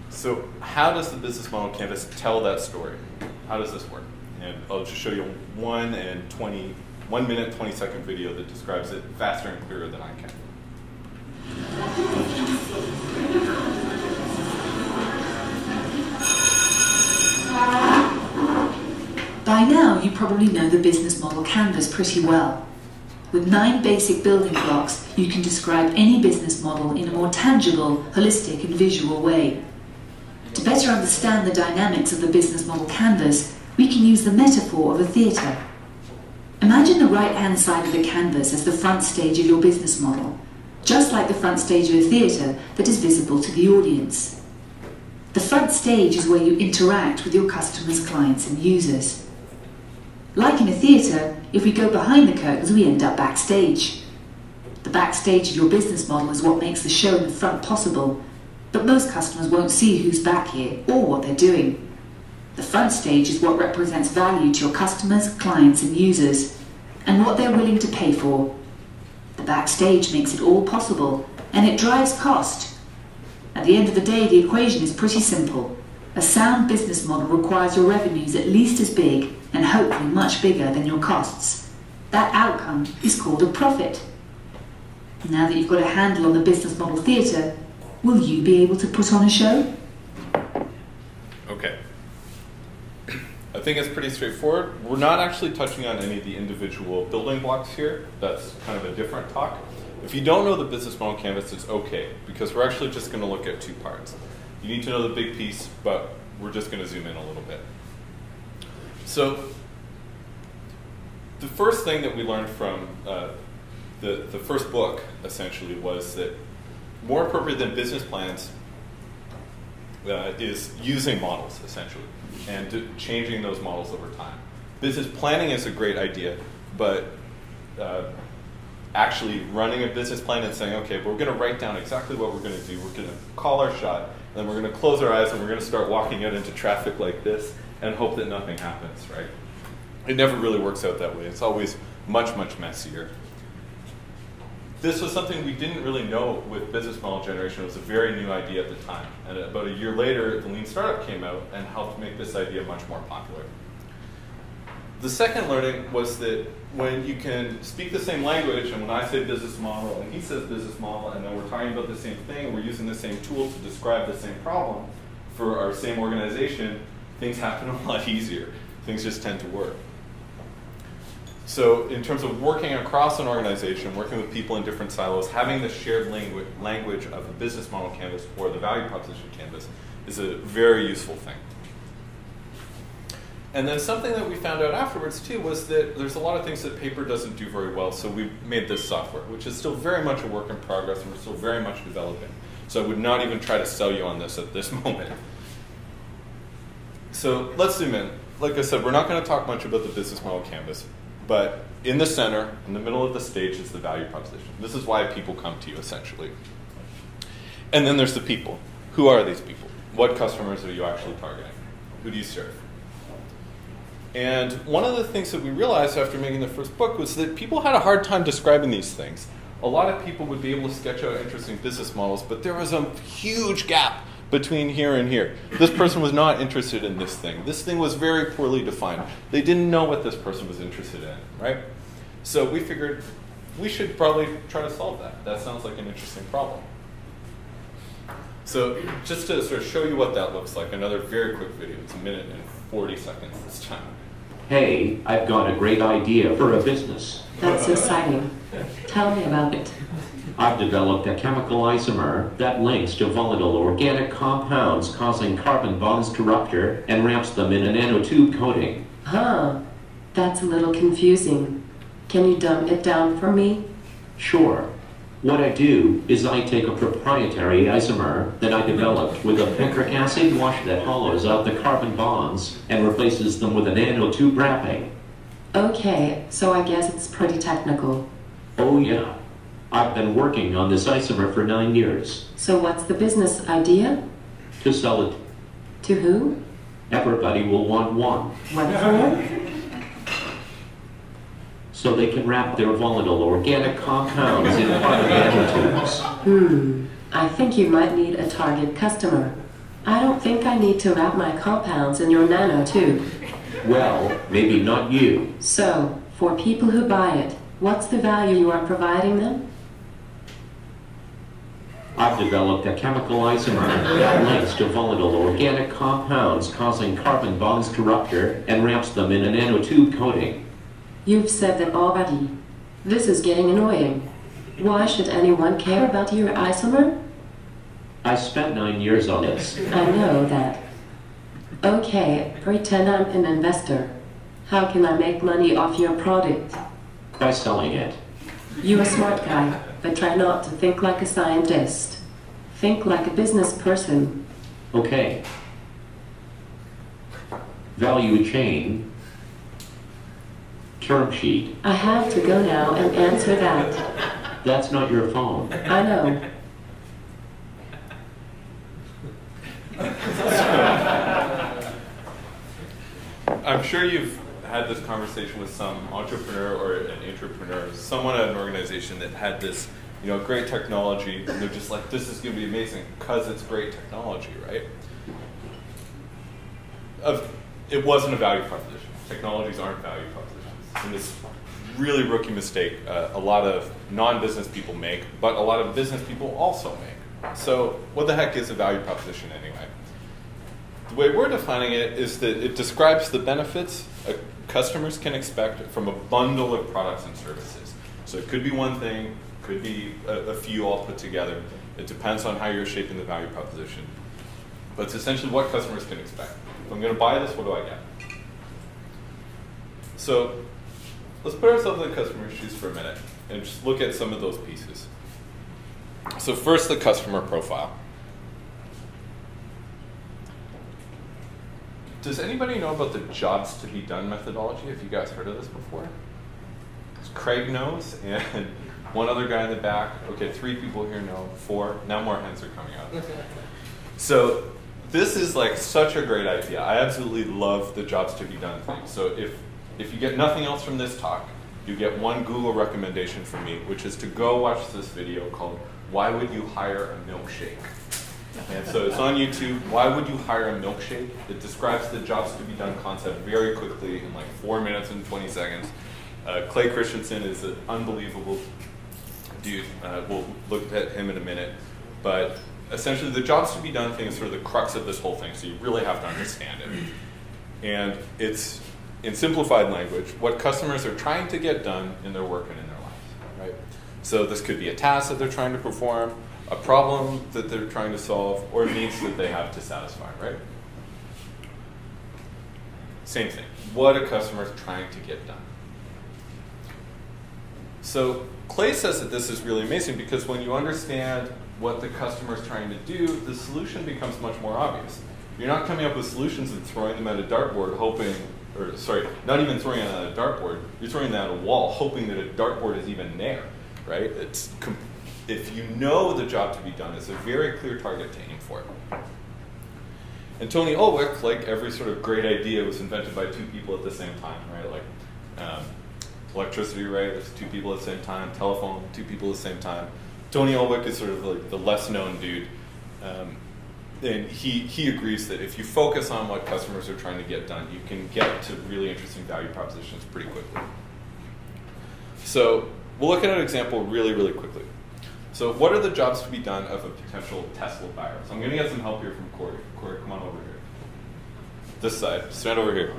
So how does the business model canvas tell that story? How does this work? And I'll just show you 1 minute, 20-second video that describes it faster and clearer than I can. By now, you probably know the business model canvas pretty well. With 9 basic building blocks, you can describe any business model in a more tangible, holistic, and visual way. To better understand the dynamics of the business model canvas, we can use the metaphor of a theatre. Imagine the right-hand side of the canvas as the front stage of your business model, just like the front stage of a theatre that is visible to the audience. The front stage is where you interact with your customers, clients, and users. Like in a theatre, if we go behind the curtains, we end up backstage. The backstage of your business model is what makes the show in the front possible, but most customers won't see who's back here or what they're doing. The front stage is what represents value to your customers, clients, and users, and what they're willing to pay for. The backstage makes it all possible, and it drives cost. At the end of the day, the equation is pretty simple. A sound business model requires your revenues at least as big, and hopefully much bigger than your costs. That outcome is called a profit. Now that you've got a handle on the business model theatre, will you be able to put on a show? Okay. I think it's pretty straightforward. We're not actually touching on any of the individual building blocks here. That's kind of a different talk. If you don't know the business model canvas, it's okay, because we're actually just going to look at 2 parts. You need to know the big piece, but we're just going to zoom in a little bit. So the first thing that we learned from the first book, essentially, was that more appropriate than business plans is using models, essentially, and changing those models over time. Business planning is a great idea, but actually running a business plan and saying, okay, we're going to write down exactly what we're going to do. We're going to call our shot, and then we're going to close our eyes, and we're going to start walking out into traffic like this and hope that nothing happens, right? It never really works out that way. It's always much, much messier. This was something we didn't really know with business model generation. It was a very new idea at the time. And about a year later, the Lean Startup came out and helped make this idea much more popular. The second learning was that when you can speak the same language, and when I say business model and he says business model, and then we're talking about the same thing, and we're using the same tool to describe the same problem for our same organization, things happen a lot easier. Things just tend to work. So in terms of working across an organization, working with people in different silos, having the shared language of the business model canvas or the value proposition canvas is a very useful thing. And then something that we found out afterwards too was that there's a lot of things that paper doesn't do very well, so we made this software, which is still very much a work in progress and we're still very much developing. So I would not even try to sell you on this at this moment. So let's zoom in. Like I said, we're not going to talk much about the business model canvas, but in the center, in the middle of the stage, is the value proposition. This is why people come to you, essentially. And then there's the people. Who are these people? What customers are you actually targeting? Who do you serve? And one of the things that we realized after making the first book was that people had a hard time describing these things. A lot of people would be able to sketch out interesting business models, but there was a huge gap between here and here. This person was not interested in this thing. This thing was very poorly defined. They didn't know what this person was interested in, right? So we figured we should probably try to solve that. That sounds like an interesting problem. So just to sort of show you what that looks like, another very quick video. It's 1 minute and 40 seconds this time. Hey, I've got a great idea for a business. That's exciting. Tell me about it. I've developed a chemical isomer that links to volatile organic compounds causing carbon bonds to rupture and wraps them in a nanotube coating. Huh. That's a little confusing. Can you dumb it down for me? Sure. What I do is I take a proprietary isomer that I developed with a picric acid wash that hollows out the carbon bonds and replaces them with a nanotube wrapping. Okay, so I guess it's pretty technical. Oh yeah. I've been working on this isomer for 9 years. So what's the business idea? To sell it. To who? Everybody will want one. What for? So they can wrap their volatile organic compounds in carbon nanotubes. I think you might need a target customer. I don't think I need to wrap my compounds in your nanotube. Well, maybe not you. So, for people who buy it, what's the value you are providing them? I've developed a chemical isomer that links to volatile organic compounds causing carbon bonds to rupture and wraps them in a nanotube coating. You've said that already. This is getting annoying. Why should anyone care about your isomer? I spent 9 years on this. I know that. Okay, pretend I'm an investor. How can I make money off your product? By selling it. You're a smart guy, but try not to think like a scientist. Think like a business person. Okay. Value chain. Term sheet. I have to go now and answer that. That's not your phone. I know. I'm sure you've had this conversation with some entrepreneur or an entrepreneur, someone at an organization that had this, great technology, and they're just like, this is going to be amazing because it's great technology, right? It wasn't a value proposition. Technologies aren't value propositions. And this really rookie mistake a lot of non-business people make, but a lot of business people also make. So what the heck is a value proposition anyway? The way we're defining it is that it describes the benefits customers can expect from a bundle of products and services. So it could be one thing, could be a few all put together. It depends on how you're shaping the value proposition. But it's essentially what customers can expect. If I'm going to buy this, what do I get? So let's put ourselves in the customer's shoes for a minute and just look at some of those pieces. So first, the customer profile. Does anybody know about the jobs to be done methodology? Have you guys heard of this before? Craig knows, and one other guy in the back. Okay, 3 people here know, 4. Now more hands are coming out. So this is like such a great idea. I absolutely love the jobs to be done thing. So if you get nothing else from this talk, you get one Google recommendation from me, which is to go watch this video called "Why Would You Hire a Milkshake?" And so it's on YouTube. Why would you hire a milkshake? It describes the jobs to be done concept very quickly in like 4 minutes and 20 seconds. Clay Christensen is an unbelievable dude. We'll look at him in a minute. But essentially the jobs to be done thing is sort of the crux of this whole thing, so you really have to understand it. And it's, in simplified language, what customers are trying to get done in their work and in their lives, right? So this could be a task that they're trying to perform, a problem that they're trying to solve, or needs that they have to satisfy, right? Same thing. What a customer is trying to get done. So Clay says that this is really amazing because when you understand what the customer is trying to do, the solution becomes much more obvious. You're not coming up with solutions and throwing them at a dartboard hoping, or sorry, not even throwing it at a dartboard, you're throwing that at a wall hoping that a dartboard is even there, right? If you know the job to be done, it's a very clear target to aim for. And Tony Ulwick, like every sort of great idea, was invented by 2 people at the same time, right? Like electricity, right? There's 2 people at the same time. Telephone, 2 people at the same time. Tony Ulwick is sort of like the less known dude. And he agrees that if you focus on what customers are trying to get done, you can get to really interesting value propositions pretty quickly. So we'll look at an example really, really quickly. So what are the jobs to be done of a potential Tesla buyer? So I'm going to get some help here from Corey. Corey, come on over here. This side. Stand over here.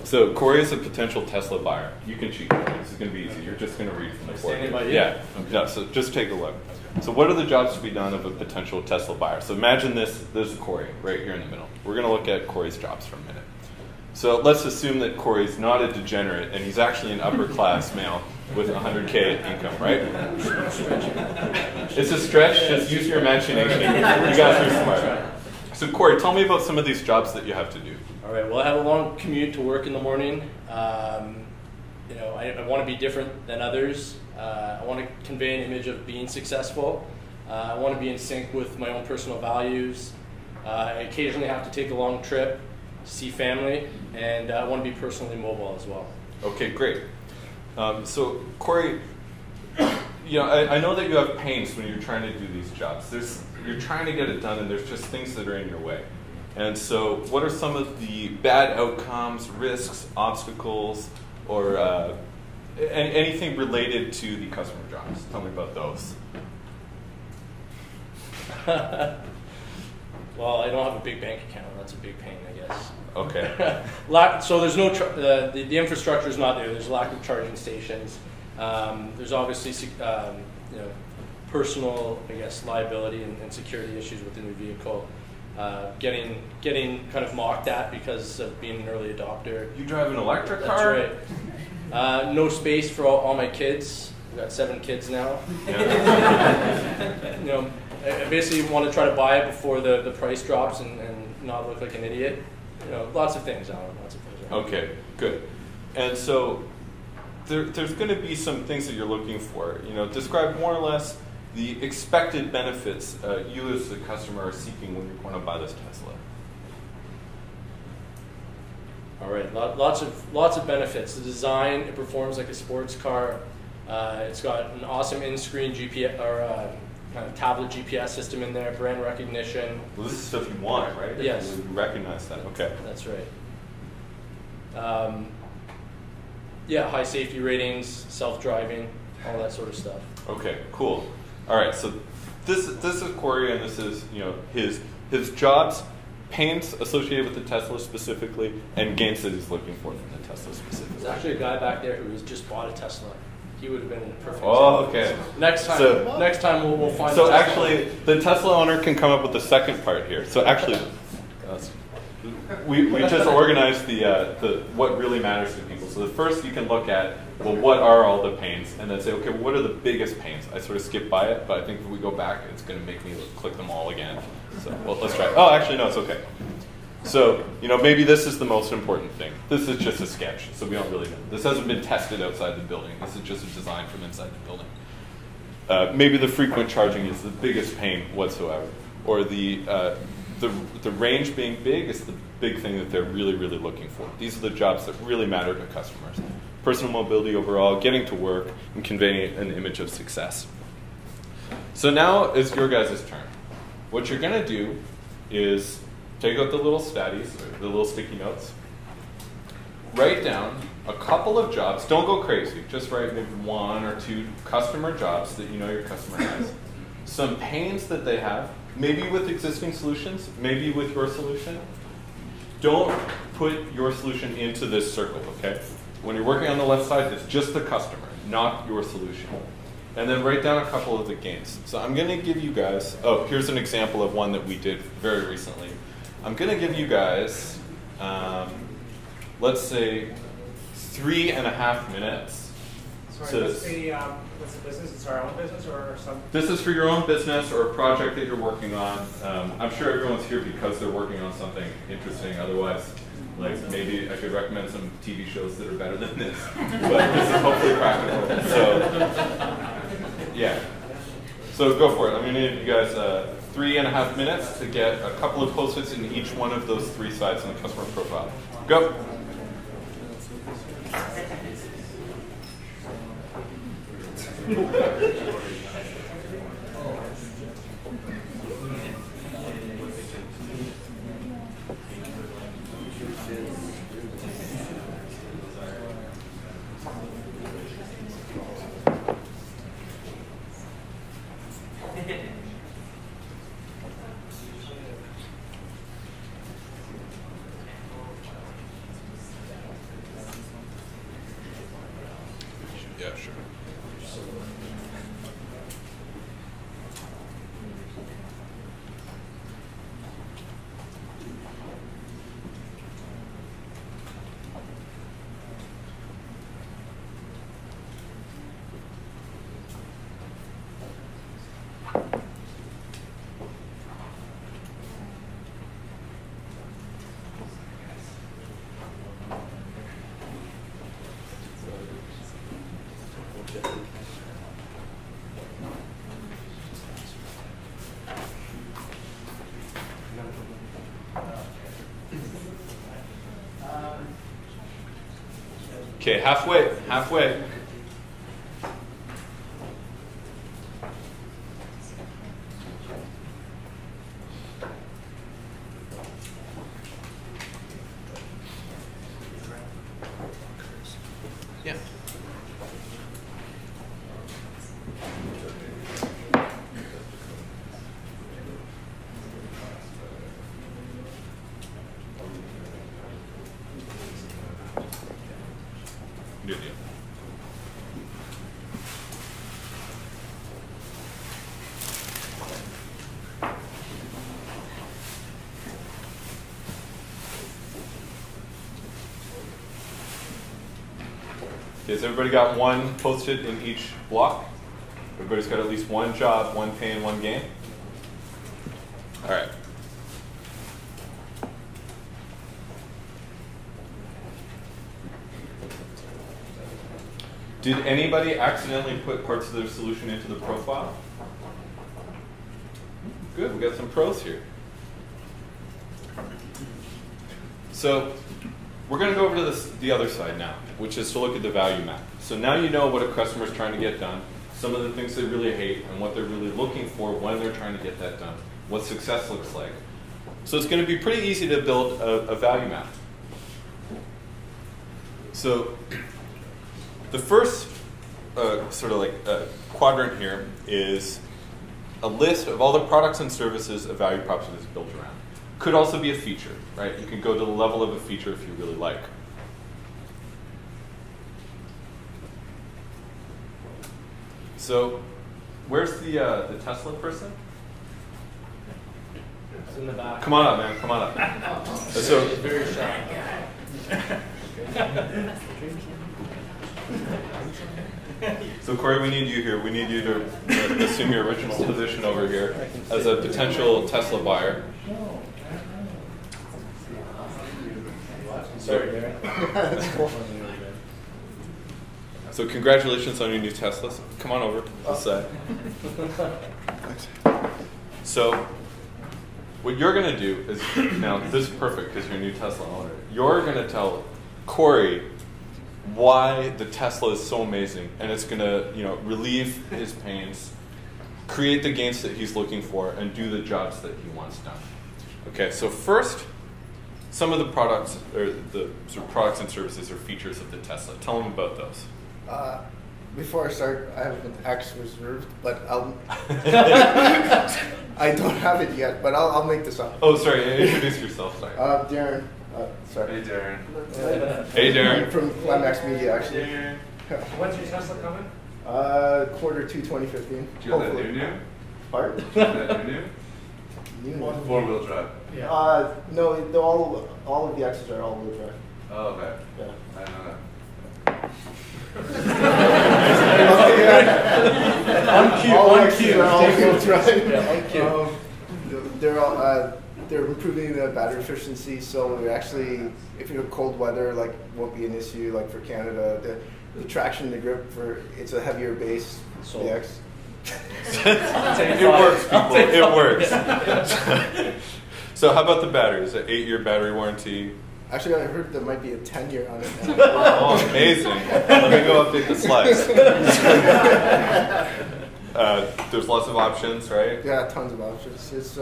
So Corey is a potential Tesla buyer. You can cheat. This is going to be easy. You're just going to read from the board. Standing by you? Yeah. Yeah. So just take a look. So what are the jobs to be done of a potential Tesla buyer? So imagine this. There's Corey right here in the middle. We're going to look at Corey's jobs for a minute. So let's assume that Corey's not a degenerate and he's actually an upper class male with 100K income, right? It's a stretch. Just use your imagination. You guys are smart. So Corey, tell me about some of these jobs that you have to do. All right. Well, I have a long commute to work in the morning. You know, I want to be different than others. I want to convey an image of being successful. I want to be in sync with my own personal values. I occasionally have to take a long trip, see family, and I want to be personally mobile as well. Okay, great. So Corey, you know, I know that you have pains when you're trying to do these jobs. You're trying to get it done, and there's just things that are in your way. And so, what are some of the bad outcomes, risks, obstacles, or anything related to the customer jobs? Tell me about those. Well, I don't have a big bank account. That's a big pain, I guess. Okay. So there's no the infrastructure is not there. There's a lack of charging stations. There's obviously you know, personal, I guess, liability and security issues within the vehicle. Getting kind of mocked at because of being an early adopter. You drive an electric car? That's right. No space for all my kids. I've got 7 kids now. Yeah. You know, I basically want to try to buy it before the price drops and not look like an idiot. You know, lots of things, Alan. Lots of things. Okay, good. And so there's going to be some things that you're looking for. You know, describe more or less the expected benefits you as the customer are seeking when you're going to buy this Tesla. All right, lots of benefits. The design, it performs like a sports car. It's got an awesome in-screen GPS or kind of tablet GPS system in there, brand recognition. Well, this is stuff you want, right? Yes. You recognize that. Okay. That's right. Yeah, high safety ratings, self-driving, all that sort of stuff. Okay, cool. All right, so this is Corey, and this is, you know, his jobs, pains associated with the Tesla specifically, and gains that he's looking for from the Tesla specifically. There's actually a guy back there who has just bought a Tesla. He would have been in a perfect. Oh, okay. Next time we'll find. So actually, the Tesla owner can come up with the second part here. So actually, we just organized the what really matters to people. So the first you can look at, well, what are all the pains, and then say, okay, what are the biggest pains? I sort of skipped by it, but I think if we go back, it's going to make me click them all again. So well, let's try. Oh, actually, no, it's okay. So, you know, maybe this is the most important thing. This is just a sketch, so we don't really know. This hasn't been tested outside the building. This is just a design from inside the building. Maybe the frequent charging is the biggest pain whatsoever, or the range being big is the big thing that they're really, really looking for. These are the jobs that really matter to customers. Personal mobility overall, getting to work, and conveying an image of success. So now is your guys' turn. What you're going to do is take out the little statties, the little sticky notes. Write down a couple of jobs. Don't go crazy. Just write maybe 1 or 2 customer jobs that you know your customer has. Some pains that they have, maybe with existing solutions, maybe with your solution. Don't put your solution into this circle, okay? When you're working on the left side, it's just the customer, not your solution. And then write down a couple of the gains. So I'm going to give you guys, oh, here's an example of one that we did very recently. I'm going to give you guys, let's say, 3.5 minutes. Sorry, what's the business? It's our own business or some? This is for your own business or a project that you're working on. I'm sure everyone's here because they're working on something interesting. Otherwise, like maybe I could recommend some TV shows that are better than this. But this is hopefully practical. So, yeah. So go for it. I'm going to give you guys 3.5 minutes to get a couple of post-its in each one of those 3 sites in the customer profile. Go. Yeah, sure. Okay, halfway. Yeah. Good deal. Okay, so everybody got one posted in each block? Everybody's got at least one job, one pain, one gain? All right. Did anybody accidentally put parts of their solution into the profile? Good, we got some pros here. So we're going to go over to the other side now, which is to look at the value map. So now you know what a customer is trying to get done, some of the things they really hate, and what they're really looking for when they're trying to get that done, what success looks like. So it's going to be pretty easy to build a value map. So the first quadrant here is a list of all the products and services a value proposition is built around. Could also be a feature, right? You can go to the level of a feature if you really like. So where's the Tesla person? It's in the back. Come on up, man. Come on up. So it's very shy. So Corey, we need you here. We need you to assume your original position over here as a potential Tesla buyer. Sorry, Darren. So congratulations on your new Teslas. Come on over. This side. So what you're going to do is, now this is perfect because you're a new Tesla owner. You're going to tell Corey why the Tesla is so amazing, and it's going to, relieve his pains, create the gains that he's looking for, and do the jobs that he wants done. Okay, so first, some of the products, or the sort of products and services or features of the Tesla. Tell them about those. Before I start, I have an X reserved, but I don't have it yet, but I'll make this up. Oh, sorry, introduce yourself, sorry. Darren. Sorry. Hey, Darren. Hey, Darren. I'm from Climax Media, actually. When's your Tesla coming? Quarter 2, 2015. Do you have that new? Pardon? Do you have that new? Four-wheel drive. No, all of the X's are all-wheel drive. Oh, okay. Yeah. I don't know. On cue. They're improving the battery efficiency, so we actually, if you have cold weather, won't be an issue. Like for Canada, the traction, the grip it's a heavier base. The X. It works, people. It works. So how about the batteries? An 8-year battery warranty. Actually, I heard there might be a 10-year on it. Oh, amazing. Let me go update the slides. There's lots of options, right? Yeah, tons of options. It's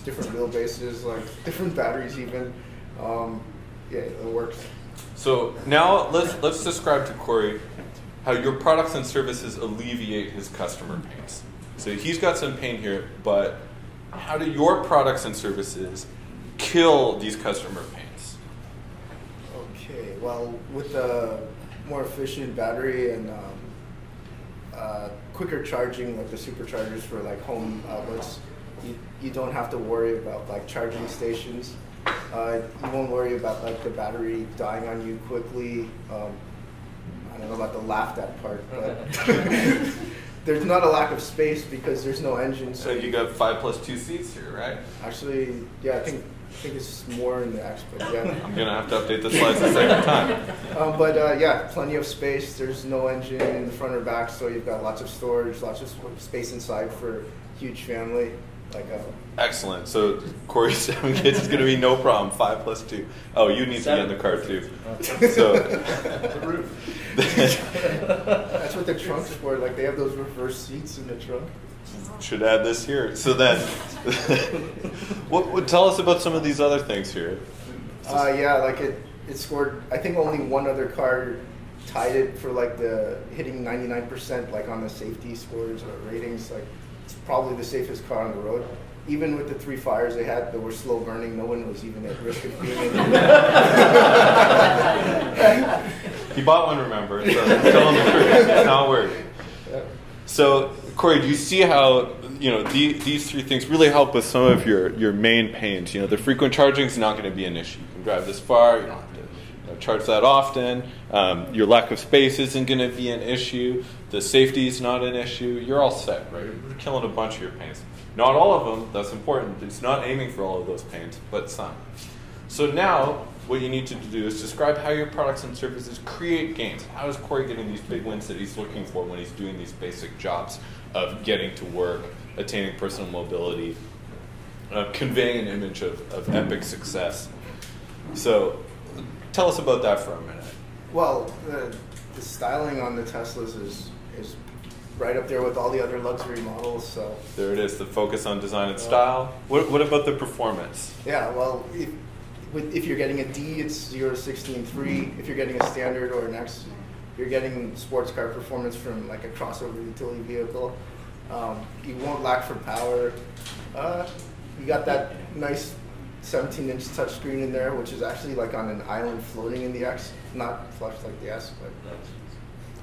different wheelbases, different batteries even. It works. So now let's describe to Corey how your products and services alleviate his customer pains. So he's got some pain here, but how do your products and services kill these customer pains? Okay, well, with the more efficient battery and quicker charging, like the superchargers for like home outlets. You don't have to worry about like charging stations. You won't worry about like the battery dying on you quickly. I don't know about the laughed at part, but there's not a lack of space because there's no engine. So you got 5+2 seats here, right? Actually, yeah, I think it's more in the X, but yeah. I'm gonna have to update the slides a second time. Yeah, plenty of space. There's no engine in the front or back, so you've got lots of storage, lots of space inside for a huge family. Excellent. So Corey's 7 kids is going to be no problem. 5+2. Oh, you need to get in the car too. So the roof. That's what the trunk's for. Like they have those reverse seats in the trunk. Should add this here. So then, tell us about some of these other things here. Yeah, like it scored. I think only one other car tied it for like the hitting 99% like on the safety scores or ratings. Like it's probably the safest car on the road. Even with the 3 fires they had that were slow burning, no one was even at risk of being in. He bought one, remember? So tell him the truth. It's not worried. So Corey, do you see how these 3 things really help with some of your main pains? The frequent charging is not going to be an issue. You can drive this far. You don't have to charge that often. Your lack of space isn't going to be an issue. The safety is not an issue. You're all set, right? You're killing a bunch of your pains. Not all of them. That's important. It's not aiming for all of those pains, but some. So now what you need to do is describe how your products and services create gains. How is Corey getting these big wins that he's looking for when he's doing these basic jobs of getting to work, attaining personal mobility, conveying an image of epic success? So tell us about that for a minute. Well, the styling on the Teslas is right up there with all the other luxury models. So there it is, the focus on design and style. What about the performance? Yeah, well, if you're getting a D, it's 0 to 16.3. If you're getting a standard or an X, you're getting sports car performance from like a crossover utility vehicle. You won't lack for power. You got that nice 17-inch touchscreen in there, which is actually like on an island floating in the X, not flush like the S,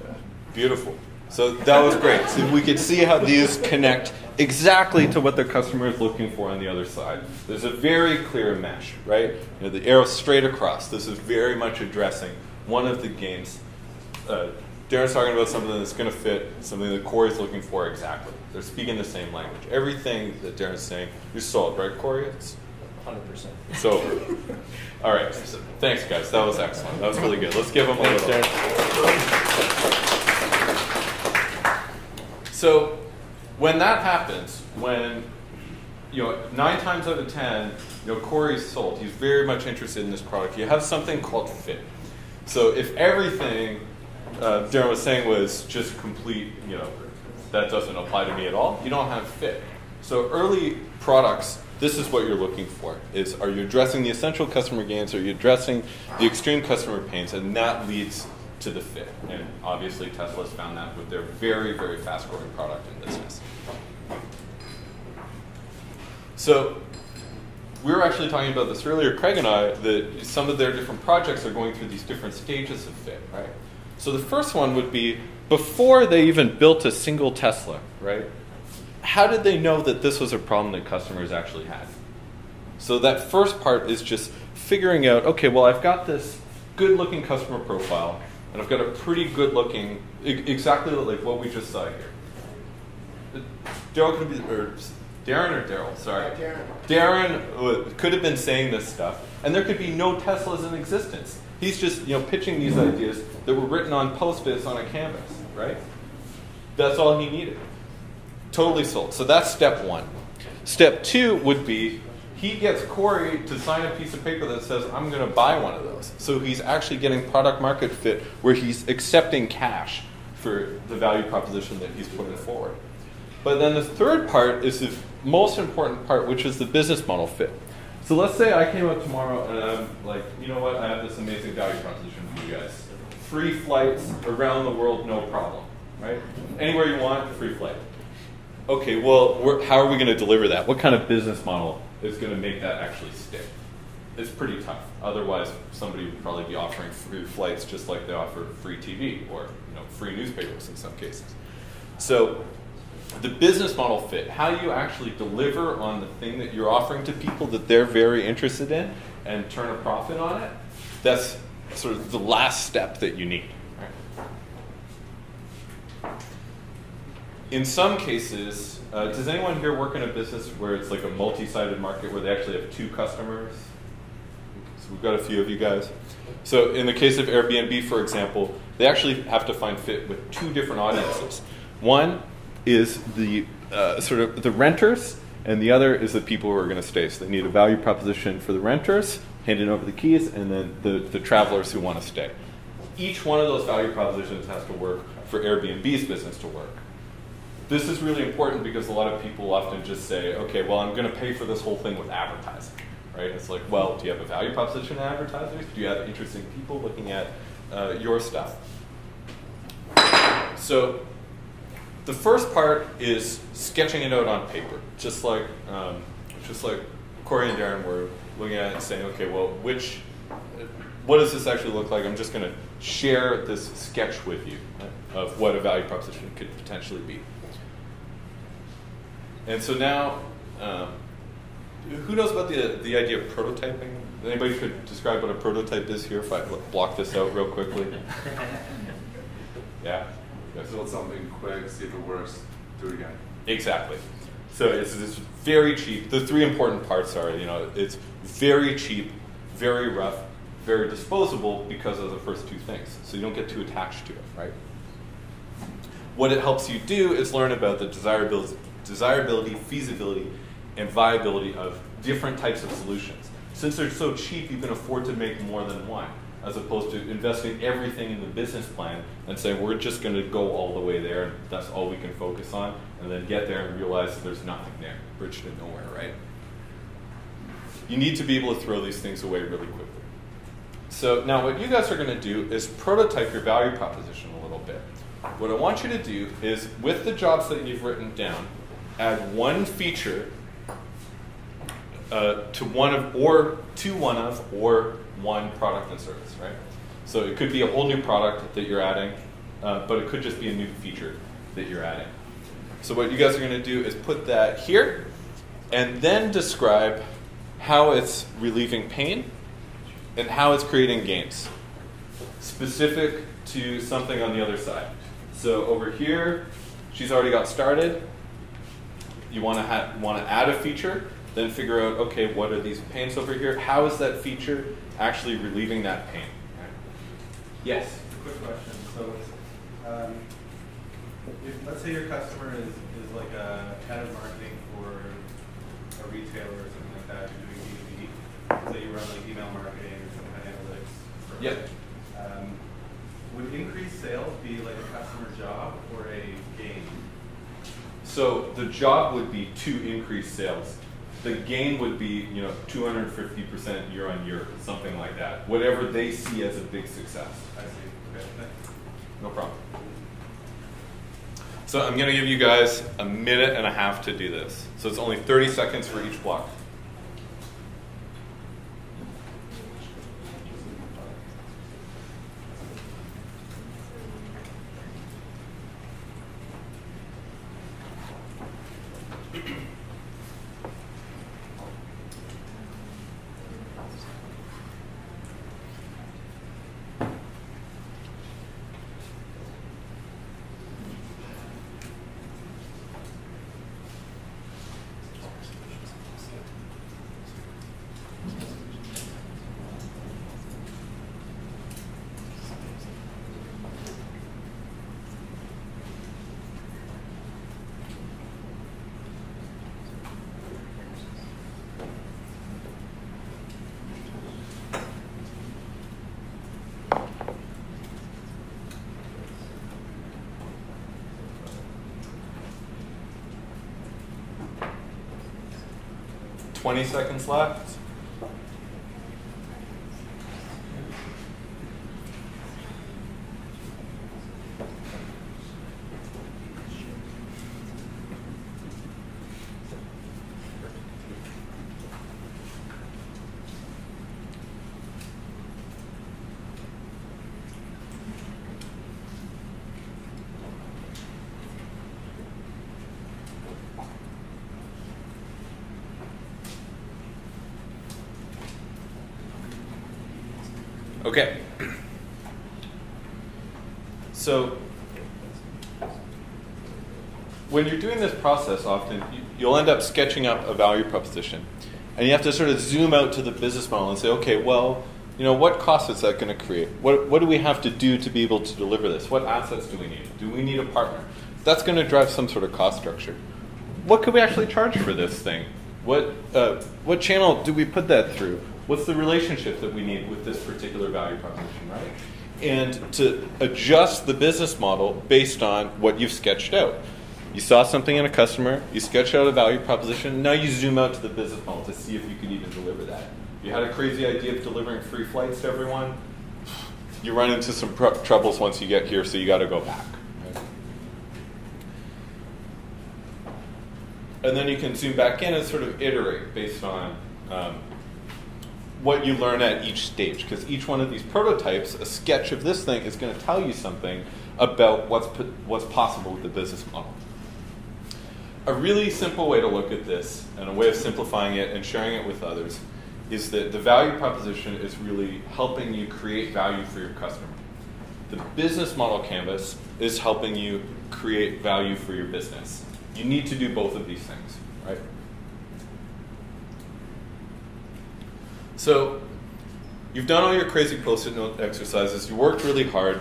but beautiful. So that was great. So we could see how these connect exactly to what the customer is looking for on the other side. There's a very clear mesh, right? The arrow straight across. This is very much addressing one of the gains. Darren's talking about something that's going to fit something that Corey's looking for exactly. They're speaking the same language. Everything that Darren's saying, you're sold, right, Corey? It's 100%. So, all right. Thanks, guys. That was excellent. That was really good. Let's give them a little. So, when that happens, when 9 times out of 10, Corey's sold. He's very much interested in this product. You have something called fit. So, if everything Darren was saying was just complete, that doesn't apply to me at all, you don't have fit. So, early products. This is what you're looking for, are you addressing the essential customer gains, are you addressing the extreme customer pains, and that leads to the fit. And obviously Tesla's found that with their very, very fast growing product and business. So we were actually talking about this earlier, Craig and I, that some of their different projects are going through these different stages of fit, right? So the first one would be before they even built a single Tesla, right? How did they know that this was a problem that customers actually had? So that first part is just figuring out, okay, well, I've got this good-looking customer profile, and I've got a pretty good-looking, exactly like what we just saw here. Darren or Daryl, sorry. Darren could have been saying this stuff, and there could be no Teslas in existence. He's just pitching these ideas that were written on Post-its on a canvas, right? That's all he needed. Totally sold. So that's step 1. Step 2 would be he gets Corey to sign a piece of paper that says, I'm going to buy one of those. So he's actually getting product market fit where he's accepting cash for the value proposition that he's putting forward. But then the third part is the most important part, which is the business model fit. So let's say I came up tomorrow and I'm like, you know what, I have this amazing value proposition for you guys. Free flights around the world, no problem, right? Anywhere you want, free flight. Okay, well, how are we going to deliver that? What kind of business model is going to make that actually stick? It's pretty tough. Otherwise, somebody would probably be offering free flights just like they offer free TV or free newspapers in some cases. So the business model fit, how you actually deliver on the thing that you're offering to people that they're very interested in and turn a profit on it, that's sort of the last step that you need. Right? In some cases, does anyone here work in a business where it's like a multi-sided market where they actually have 2 customers? So we've got a few of you guys. So in the case of Airbnb, for example, they actually have to find fit with 2 different audiences. One is the sort of the renters, and the other is the people who are going to stay. So they need a value proposition for the renters, handing over the keys, and then the travelers who want to stay. Each one of those value propositions has to work for Airbnb's business to work. This is really important because a lot of people often just say, okay, well, I'm going to pay for this whole thing with advertising. Right? It's like, well, do you have a value proposition to advertisers? Do you have interesting people looking at your stuff? So the first part is sketching it out on paper, just like Corey and Darren were looking at it and saying, okay, well, what does this actually look like? I'm just going to share this sketch with you, right, of what a value proposition could potentially be. And so now, who knows about the idea of prototyping? Anybody could describe what a prototype is here if I block this out real quickly? Yeah? Build something quick, see if it works, do it again. Exactly. So it's very cheap. The 3 important parts are, it's very cheap, very rough, very disposable because of the first 2 things. So you don't get too attached to it, right? What it helps you do is learn about the desirability, feasibility, and viability of different types of solutions. Since they're so cheap, you can afford to make more than one, as opposed to investing everything in the business plan and saying, we're just going to go all the way there, and that's all we can focus on, and then get there and realize that there's nothing there, bridge to nowhere, right? You need to be able to throw these things away really quickly. So now what you guys are going to do is prototype your value proposition a little bit. What I want you to do is, with the jobs that you've written down, add one feature to one of one product and service, right? So it could be a whole new product that you're adding, but it could just be a new feature that you're adding. So what you guys are going to do is put that here, and then describe how it's relieving pain and how it's creating gains, specific to something on the other side. So over here, she's already got started. You want to add a feature, then figure out, okay, what are these pains over here? How is that feature actually relieving that pain? Right? Yes? Quick question. So let's say your customer is like a head of marketing for a retailer or something like that, you're doing B2B. Say you run like email marketing or some kind of analytics. Yep. Would increased sales be like a customer job or a gain? So the job would be to increase sales. The gain would be, 250% year on year, something like that. Whatever they see as a big success. I see. Okay, thanks. No problem. So I'm going to give you guys a minute and a half to do this. So it's only 30 seconds for each block. $20 seconds left. Okay. So when you're doing this process, often you'll end up sketching up a value proposition. And you have to sort of zoom out to the business model and say, okay, well, what cost is that going to create? What do we have to do to be able to deliver this? What assets do we need? Do we need a partner? That's going to drive some sort of cost structure. What could we actually charge for this thing? What channel do we put that through? What's the relationship that we need with this particular value proposition, right? And to adjust the business model based on what you've sketched out. You saw something in a customer, you sketched out a value proposition, now you zoom out to the business model to see if you could even deliver that. You had a crazy idea of delivering free flights to everyone, you run into some troubles once you get here, so you got to go back. Right? And then you can zoom back in and sort of iterate based on what you learn at each stage, because each one of these prototypes, a sketch of this thing, is going to tell you something about what's possible with the business model. A really simple way to look at this, and a way of simplifying it and sharing it with others, is that the value proposition is really helping you create value for your customer. The business model canvas is helping you create value for your business. You need to do both of these things, right? So you've done all your crazy post-it note exercises, you worked really hard,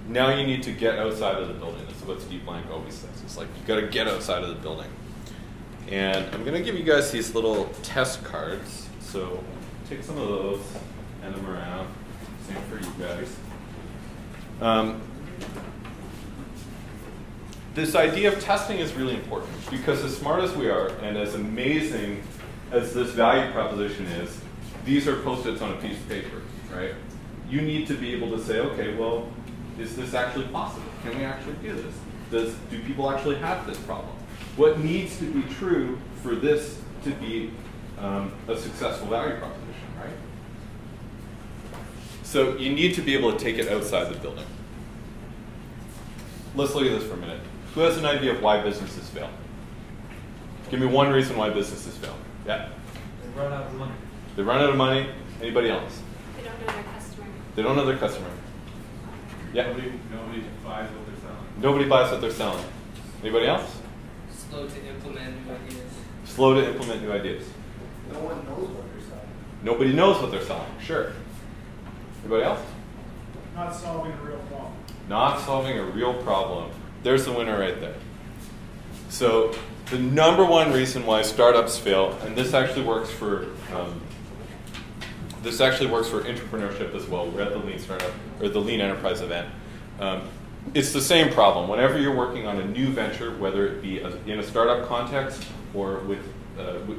now you need to get outside of the building. That's what Steve Blank always says. It's like, you've got to get outside of the building. And I'm going to give you guys these little test cards. So take some of those, hand them around. Same for you guys. This idea of testing is really important, because as smart as we are and as amazing as this value proposition is, these are post-its on a piece of paper, right? You need to be able to say, okay, well, is this actually possible? Can we actually do this? Do people actually have this problem? What needs to be true for this to be a successful value proposition, right? So you need to be able to take it outside the building. Let's look at this for a minute. Who has an idea of why businesses fail? Give me one reason why businesses fail. Yeah? They run out of money. They run out of money. Anybody else? They don't know their customer. They don't know their customer. Yeah? Nobody buys what they're selling. Nobody buys what they're selling. Anybody else? Slow to implement new ideas. Slow to implement new ideas. No one knows what they're selling. Nobody knows what they're selling. Sure. Anybody else? Not solving a real problem. Not solving a real problem. There's the winner right there. So the number one reason why startups fail, and this actually works for entrepreneurship as well. We're at the Lean Startup or the Lean Enterprise event. It's the same problem. Whenever you're working on a new venture, whether it be in a startup context or with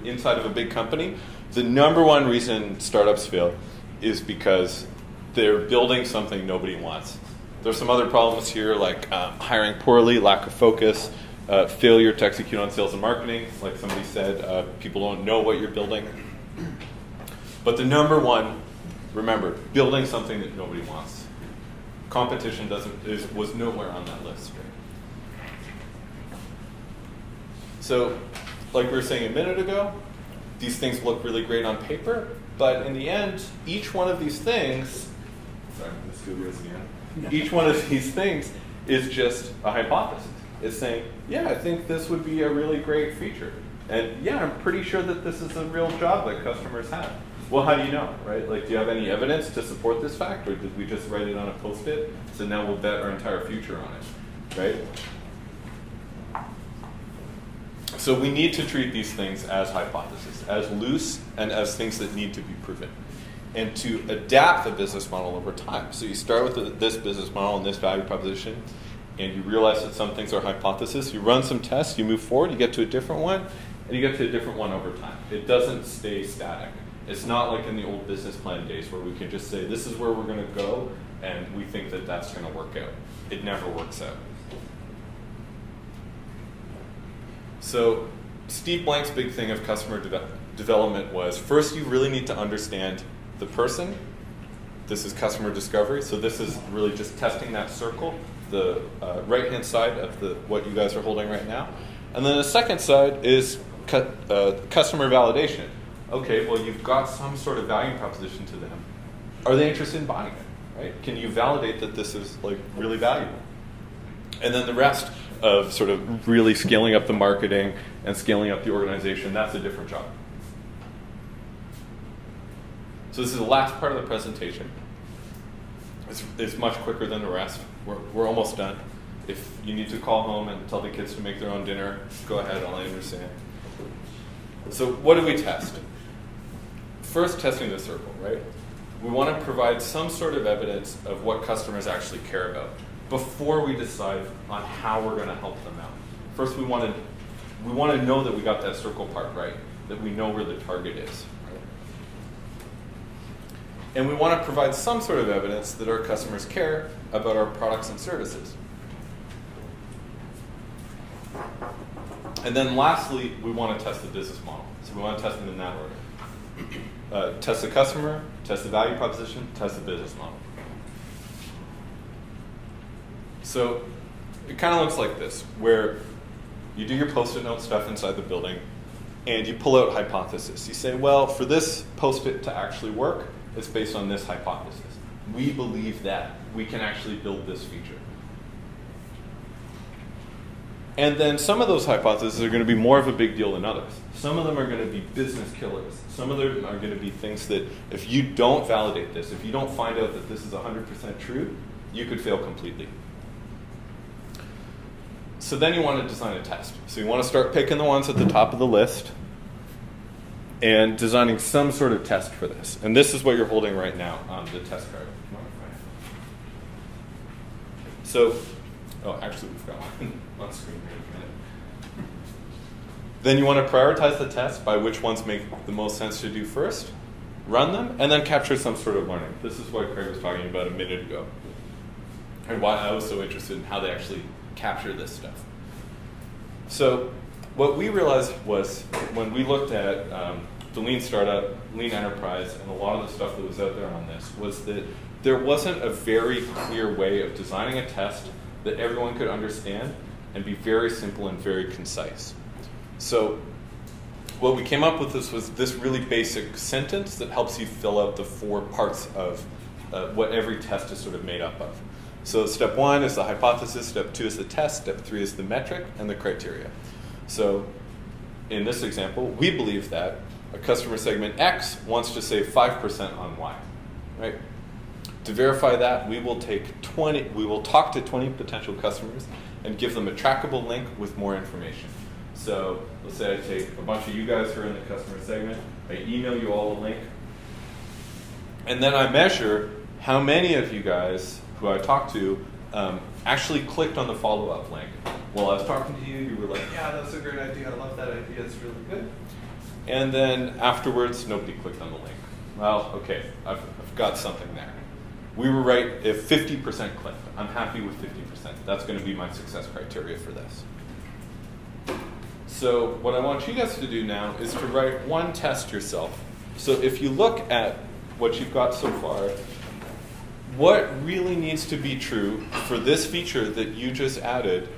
inside of a big company, the number one reason startups fail is because they're building something nobody wants. There's some other problems here, like hiring poorly, lack of focus, failure to execute on sales and marketing. Like somebody said, people don't know what you're building. But the number one, remember, building something that nobody wants. Competition was nowhere on that list. So, like we were saying a minute ago, these things look really great on paper, but in the end, each one of these things, sorry, I'm going to steal yours again. Each one of these things is just a hypothesis. It's saying, yeah, I think this would be a really great feature. And yeah, I'm pretty sure that this is a real job that customers have. Well, how do you know, right? Like, do you have any evidence to support this fact, or did we just write it on a Post-it? So now we'll bet our entire future on it, right? So we need to treat these things as hypotheses, as loose, and as things that need to be proven. And to adapt the business model over time. So you start with this business model and this value proposition, and you realize that some things are hypotheses. You run some tests, you move forward, you get to a different one, and you get to a different one over time. It doesn't stay static. It's not like in the old business plan days where we can just say, this is where we're going to go, and we think that that's going to work out. It never works out. So Steve Blank's big thing of customer development was, first you really need to understand the person. This is customer discovery. So this is really just testing that circle, the right-hand side of what you guys are holding right now. And then the second side is customer validation. Okay, well, you've got some sort of value proposition to them. are they interested in buying it, right? Can you validate that this is like really valuable? And then the rest of sort of really scaling up the marketing and scaling up the organization, that's a different job. So this is the last part of the presentation. It's much quicker than the rest. We're almost done. If you need to call home and tell the kids to make their own dinner, go ahead, I understand. So what do we test? First, testing the circle, right? We want to provide some sort of evidence of what customers actually care about before we decide on how we're going to help them out. First, we want to know that we got that circle part right, that we know where the target is. Right? And we want to provide some sort of evidence that our customers care about our products and services. And then lastly, we want to test the business model. So we want to test them in that order. Test the customer, test the value proposition, test the business model. So it kind of looks like this, where you do your Post-it note stuff inside the building, and you pull out hypothesis. You say, well, for this Post-it to actually work, it's based on this hypothesis. We believe that we can actually build this feature. And then some of those hypotheses are going to be more of a big deal than others. Some of them are going to be business killers. Some of them are going to be things that if you don't validate this, if you don't find out that this is 100% true, you could fail completely. So then you want to design a test. So you want to start picking the ones at the top of the list and designing some sort of test for this. And this is what you're holding right now on the test card. So, oh, actually we've got one on screen here in a minute. Then you want to prioritize the test by which ones make the most sense to do first, run them, and then capture some sort of learning. This is what Craig was talking about a minute ago, and why I was so interested in how they actually capture this stuff. So what we realized was when we looked at the Lean Startup, Lean Enterprise, and a lot of the stuff that was out there on this, was that there wasn't a very clear way of designing a test that everyone could understand and be very simple and very concise. So what we came up with was this really basic sentence that helps you fill out the 4 parts of what every test is sort of made up of. So step 1 is the hypothesis, step 2 is the test, step 3 is the metric, and the criteria. So in this example, we believe that a customer segment X wants to save 5% on Y, right? To verify that, we will talk to 20 potential customers and give them a trackable link with more information. So let's say I take a bunch of you guys who are in the customer segment, I email you all a link, and then I measure how many of you guys who I talked to actually clicked on the follow-up link. While I was talking to you, you were like, yeah, that's a great idea, I love that idea, it's really good. And then afterwards, nobody clicked on the link. Well, okay, I've got something there. We were right if 50% clicked. I'm happy with 50%. That's going to be my success criteria for this. So what I want you guys to do now is to write one test yourself. So if you look at what you've got so far, what really needs to be true for this feature that you just added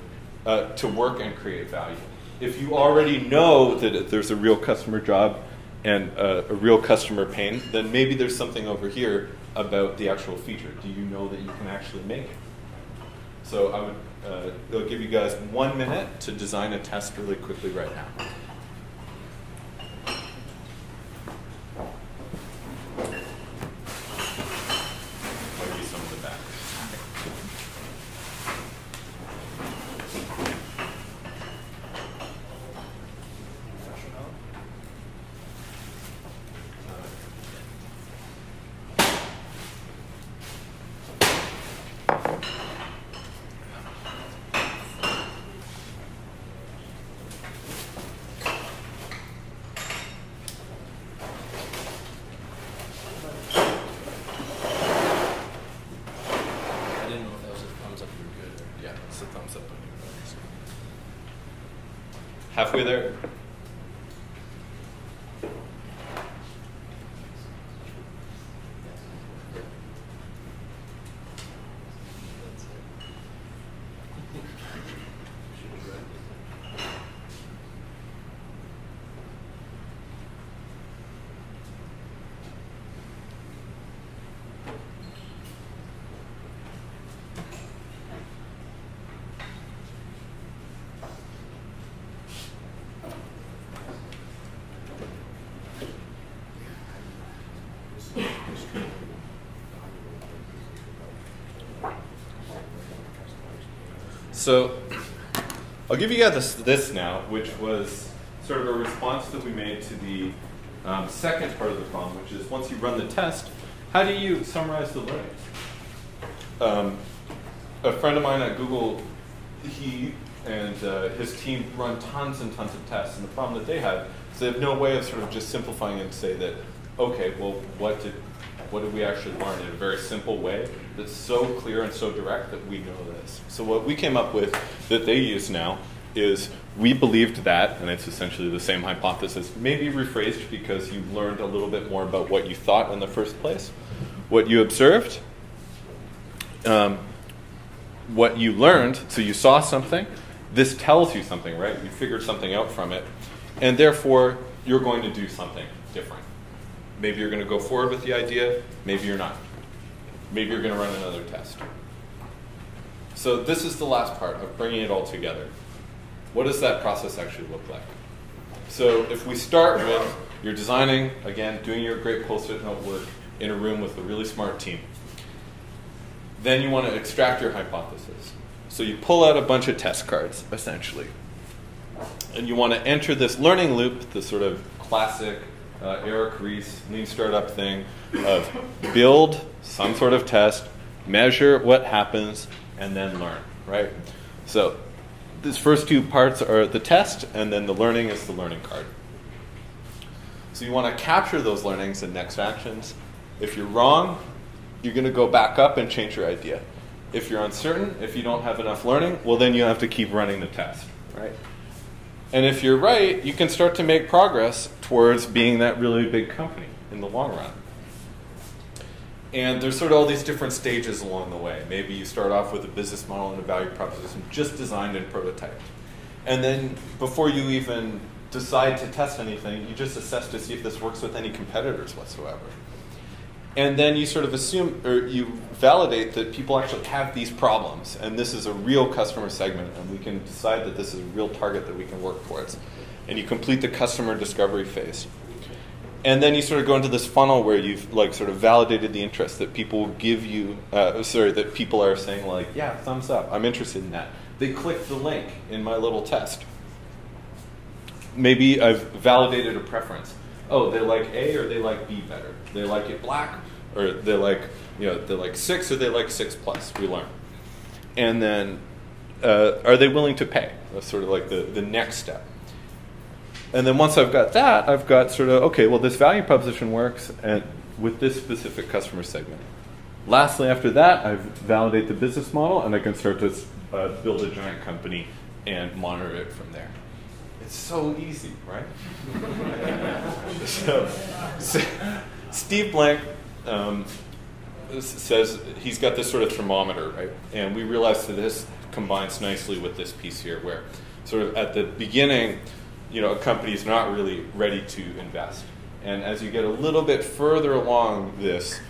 to work and create value? If you already know that there's a real customer job and a real customer pain, then maybe there's something over here about the actual feature. Do you know that you can actually make it? So I would I'll give you guys 1 minute to design a test really quickly right now. Might be some of the back. Halfway there. So I'll give you guys this now, which was sort of a response that we made to the second part of the problem, which is once you run the test, how do you summarize the learnings? A friend of mine at Google, he and his team run tons and tons of tests, and the problem that they have is they have no way of sort of just simplifying it and say that, okay, well, what did we actually learn in a very simple way that's so clear and so direct that we know this. So what we came up with that they use now is we believed that, and it's essentially the same hypothesis, maybe rephrased because you learned a little bit more about what you thought in the first place, what you observed, what you learned, so you saw something, this tells you something, right? You figured something out from it, and therefore you're going to do something different. Maybe you're going to go forward with the idea, maybe you're not. Maybe you're going to run another test. So this is the last part of bringing it all together. What does that process actually look like? So if we start with you're designing, again, doing your great post-it note work in a room with a really smart team. Then you want to extract your hypothesis. So you pull out a bunch of test cards, essentially. And you want to enter this learning loop, the sort of classic Eric Ries, lean startup thing of build some sort of test, measure what happens, and then learn, right? So these first two parts are the test, and then the learning is the learning card. So you want to capture those learnings in next actions. If you're wrong, you're going to go back up and change your idea. If you're uncertain, if you don't have enough learning, well, then you have to keep running the test, right? And if you're right, you can start to make progress towards being that really big company in the long run. And there's sort of all these different stages along the way. Maybe you start off with a business model and a value proposition just designed and prototyped. And then before you even decide to test anything, you just assess to see if this works with any competitors whatsoever. And then you sort of assume, or you validate that people actually have these problems, and this is a real customer segment, and we can decide that this is a real target that we can work towards. And you complete the customer discovery phase. And then you sort of go into this funnel where you've sort of validated the interest that people give you, that people are saying yeah, thumbs up, I'm interested in that. They click the link in my little test. Maybe I've validated a preference. Oh, they like A or they like B better. They like it black, or they like 6 or they like 6+. We learn. And then are they willing to pay? That's sort of like the next step. And then once I've got that, I've got sort of, okay, well, this value proposition works and with this specific customer segment. Lastly, after that, I validate the business model, and I can start to build a giant company and monitor it from there. It's so easy, right? so Steve Blank says he's got this sort of thermometer, right? And we realized that this combines nicely with this piece here, where sort of at the beginning, a company is not really ready to invest. And as you get a little bit further along this,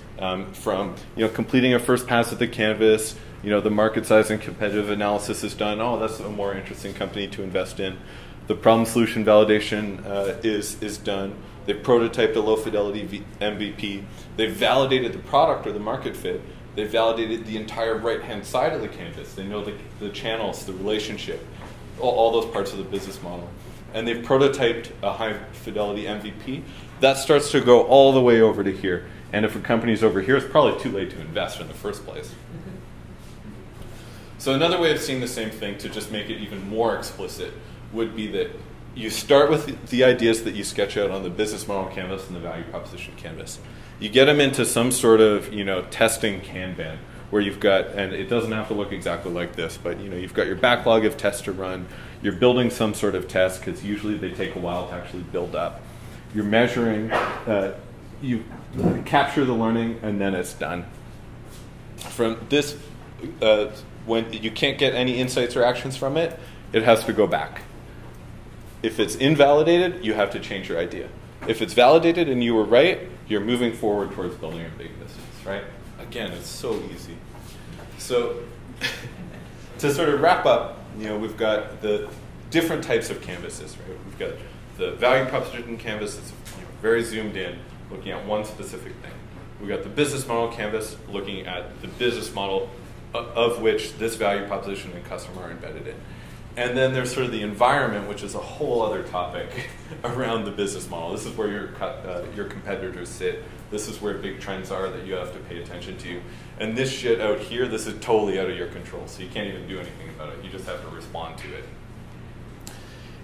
from completing a first pass at the canvas, the market size and competitive analysis is done. Oh, that's a more interesting company to invest in. The problem solution validation is done. They've prototyped a low fidelity MVP. They've validated the product or the market fit. They've validated the entire right-hand side of the canvas. They know the channels, the relationship, all those parts of the business model. And they've prototyped a high fidelity MVP. That starts to go all the way over to here. And if a company's over here, it's probably too late to invest in the first place. So another way of seeing the same thing to just make it even more explicit would be that you start with the ideas that you sketch out on the business model canvas and the value proposition canvas. You get them into some sort of testing Kanban where you've got, and it doesn't have to look exactly like this, but you've got your backlog of tests to run. You're building some sort of test because usually they take a while to actually build up. You're measuring, you capture the learning, and then it's done. From this, when you can't get any insights or actions from it, it has to go back. If it's invalidated, you have to change your idea. If it's validated and you were right, you're moving forward towards building a big business, right? Again, it's so easy. So to sort of wrap up, we've got the different types of canvases, right? We've got the value proposition canvas that's very zoomed in, looking at one specific thing. We've got the business model canvas, looking at the business model of which this value proposition and customer are embedded in. And then there's sort of the environment, which is a whole other topic around the business model. This is where your competitors sit. This is where big trends are that you have to pay attention to. And this shit out here, this is totally out of your control, so you can't even do anything about it. You just have to respond to it.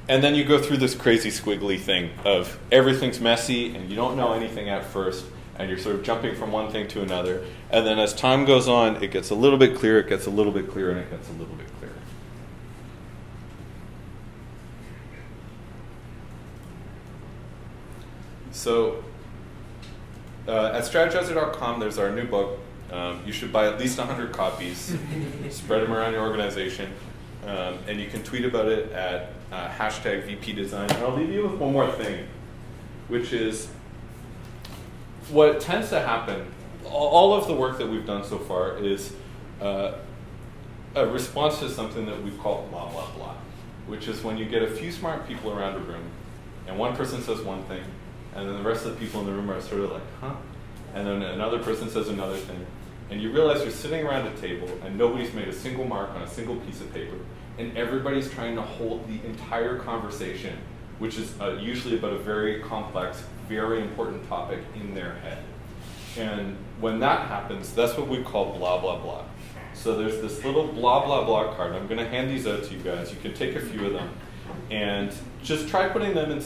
And then you go through this crazy squiggly thing of everything's messy and you don't know anything at first, and you're sort of jumping from one thing to another. And then as time goes on, it gets a little bit clearer, it gets a little bit clearer, and it gets a little bit clearer. So at Strategyzer.com, there's our new book. You should buy at least 100 copies, spread them around your organization, and you can tweet about it at hashtag VP Design. And I'll leave you with one more thing, which is what tends to happen. All of the work that we've done so far is a response to something that we've called blah, blah, blah, which is when you get a few smart people around a room, and one person says one thing, and then the rest of the people in the room are sort of like, huh? And then another person says another thing. And you realize you're sitting around a table and nobody's made a single mark on a single piece of paper. And everybody's trying to hold the entire conversation, which is usually about a very complex, very important topic in their head. And when that happens, that's what we call blah, blah, blah. So there's this little blah, blah, blah card. I'm going to hand these out to you guys. You can take a few of them. And just try putting them in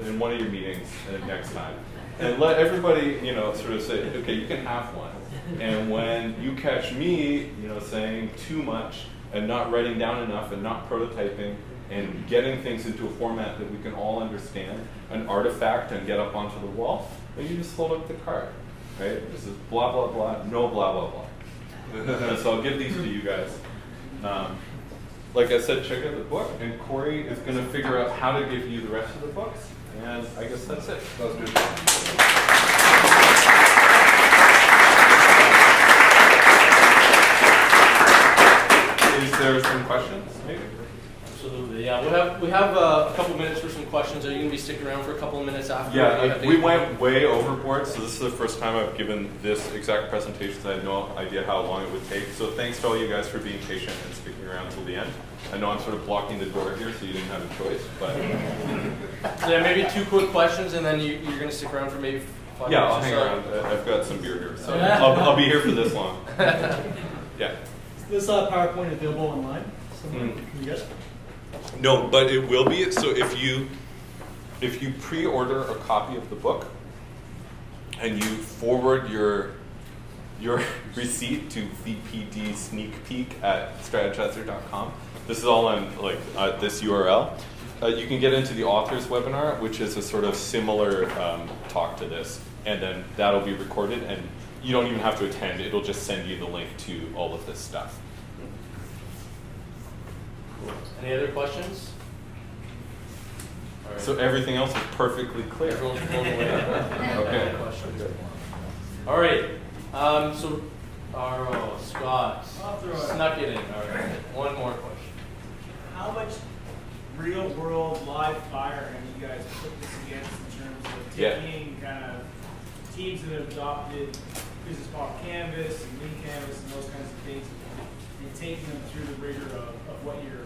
in one of your meetings next time, and let everybody, sort of say, okay, you can have one. And when you catch me, saying too much and not writing down enough and not prototyping and getting things into a format that we can all understand, an artifact and get up onto the wall, then you just hold up the card, right? This is blah blah blah, no blah blah blah. So I'll give these to you guys. Like I said, check out the book, and Corey is going to figure out how to give you the rest of the books, and I guess that's it. That was good. Is there some questions, maybe? Absolutely, yeah. We have a couple minutes for some questions. Are you going to be sticking around for a couple of minutes after? Yeah, we went way overboard, so this is the first time I've given this exact presentation, so I had no idea how long it would take. So thanks to all you guys for being patient and sticking around till the end. I know I'm sort of blocking the door here, so you didn't have a choice, but... So yeah, maybe 2 quick questions, and then you're going to stick around for maybe 5 minutes. Yeah, I'll hang around. I've got some beer here, so I'll be here for this long. Yeah. Is this PowerPoint available online? Can you get it? No, but it will be. So if you pre-order a copy of the book and you forward your receipt to VPD sneak peek at Strategyzer.com, this is all on this URL. You can get into the author's webinar, which is a sort of similar talk to this, and then that'll be recorded, and you don't even have to attend. It'll just send you the link to all of this stuff. Cool. Any other questions? All right. So everything else is perfectly clear. Everyone's blown away. Okay. Questions. All right. Scott snuck it in. All right. One more question. How much real-world live fire have you guys put this against in terms of taking kind of teams that have adopted business model canvas and lean canvas and those kinds of things, and taking them through the rigor of what you're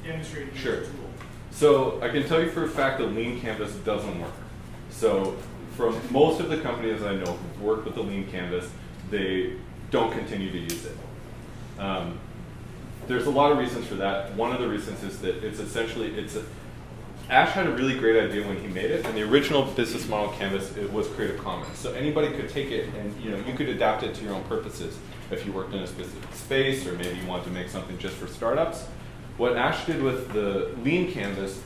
demonstrating as a tool? So I can tell you for a fact that Lean Canvas doesn't work. So from most of the companies I know who've worked with the Lean Canvas, they don't continue to use it. There's a lot of reasons for that. One of the reasons is that Ash had a really great idea when he made it, and the original business model canvas was Creative Commons. So anybody could take it and you could adapt it to your own purposes. If you worked in a specific space, or maybe you wanted to make something just for startups. What Ash did with the Lean Canvas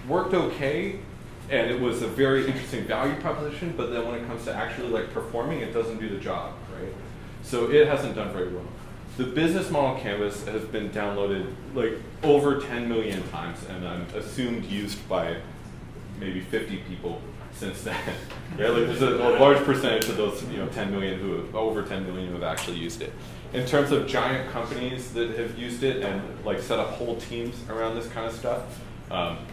worked okay, and it was a very interesting value proposition, but then when it comes to actually performing, it doesn't do the job, right? So it hasn't done very well. The business model canvas has been downloaded over 10 million times, and I'm assumed used by maybe 50 people since then. Right? There's a large percentage of those 10 million over 10 million who have actually used it. In terms of giant companies that have used it and set up whole teams around this kind of stuff,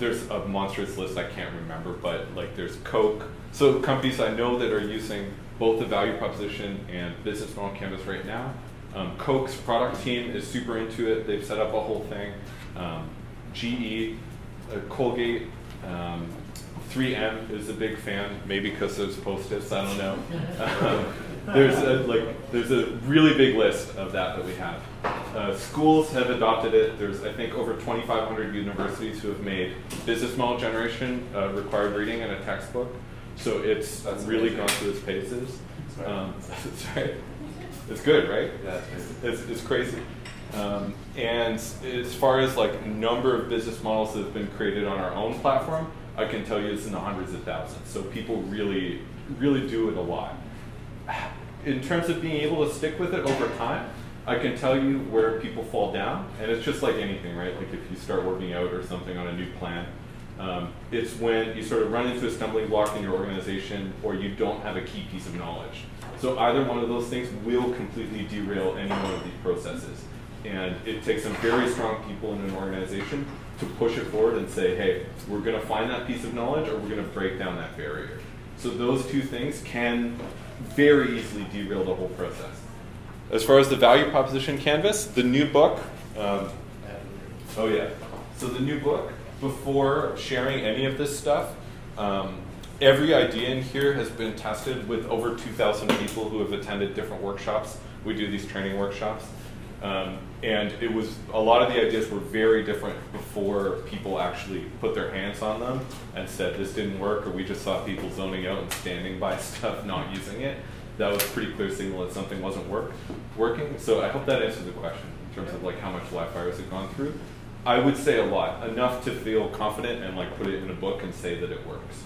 there's a monstrous list I can't remember, but there's Coke. So companies I know that are using both the value proposition and business model canvas right now, Coke's product team is super into it. They've set up a whole thing. GE, Colgate, 3M is a big fan, maybe because there's Post-its, I don't know. There's a really big list of that we have. Schools have adopted it. There's, I think, over 2,500 universities who have made business model generation required reading in a textbook. So it's really gone through its paces. Sorry. It's good, right? Yeah, it's crazy. And as far as like number of business models that have been created on our own platform, I can tell you it's in the hundreds of thousands. So people really, really do it a lot. In terms of being able to stick with it over time, I can tell you where people fall down, and it's just like anything, right? Like if you start working out or something on a new plan, it's when you sort of run into a stumbling block in your organization or you don't have a key piece of knowledge. So either one of those things will completely derail any one of these processes. And it takes some very strong people in an organization to push it forward and say, hey, we're going to find that piece of knowledge or we're going to break down that barrier. So those two things can very easily derail the whole process. As far as the value proposition canvas, the new book, so the new book, before sharing any of this stuff, every idea in here has been tested with over 2,000 people who have attended different workshops. We do these training workshops. And it was, a lot of the ideas were very different before people actually put their hands on them and said this didn't work, or we just saw people zoning out and standing by stuff, not using it. That was a pretty clear signal that something wasn't working. So I hope that answers the question in terms of like how much live fires have gone through. I would say a lot, enough to feel confident and like put it in a book and say that it works.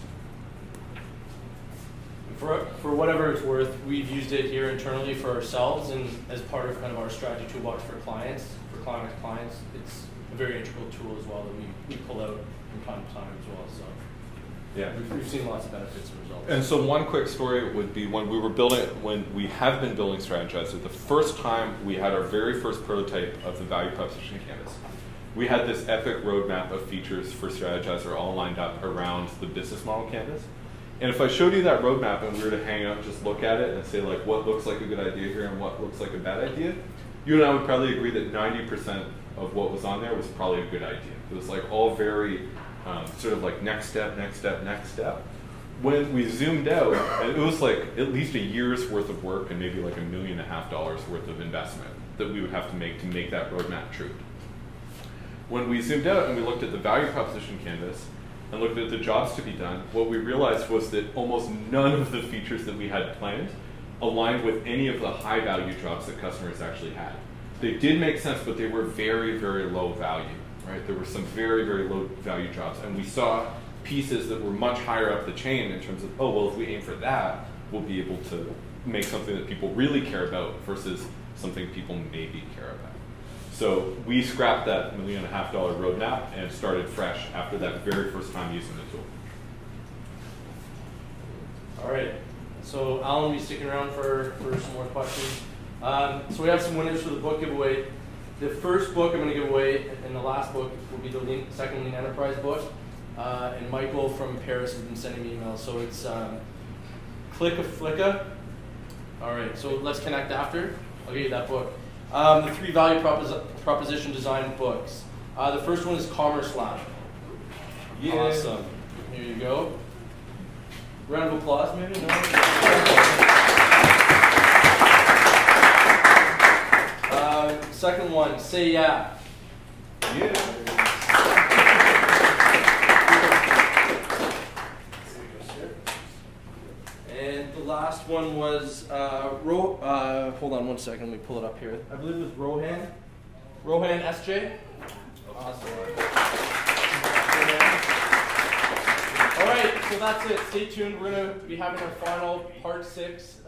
For whatever it's worth, we've used it here internally for ourselves and as part of kind of our strategy toolbox for clients, for Climax clients. It's a very integral tool as well that we pull out from time to time as well. So yeah, we've seen lots of benefits and results. And so one quick story would be when we have been building Strategyzer, the first time we had our very first prototype of the value proposition canvas, we had this epic roadmap of features for Strategyzer all lined up around the business model canvas. And if I showed you that roadmap and we were to hang out and just look at it and say like what looks like a good idea here and what looks like a bad idea, you and I would probably agree that 90% of what was on there was probably a good idea. It was like all very sort of like next step, next step, next step. When we zoomed out, it was like at least a year's worth of work and maybe like $1.5 million worth of investment that we would have to make that roadmap true. When we zoomed out and we looked at the value proposition canvas, and looked at the jobs to be done, what we realized was that almost none of the features that we had planned aligned with any of the high value jobs that customers actually had. They did make sense, but they were very, very low value, right? There were some very, very low value jobs, and we saw pieces that were much higher up the chain in terms of, oh, well, if we aim for that, we'll be able to make something that people really care about versus something people maybe care about. So we scrapped that $1.5 million roadmap and started fresh after that very first time using the tool. All right. So Alan will be sticking around for some more questions. So we have some winners for the book giveaway. The first book I'm going to give away, and the last book will be the second Lean Enterprise book. And Michael from Paris has been sending me emails. So it's Click a Flicka. All right. So let's connect after. I'll give you that book. The 3 value proposition design books. The first one is Commerce Lab. Yeah. Awesome. Here you go. Round of applause, maybe? No? Second one, Say Yeah. Yeah. And the last one was, hold on one second, let me pull it up here. I believe it was Rohan. Rohan SJ. Awesome. All right, so that's it. Stay tuned. We're going to be having our final part 6.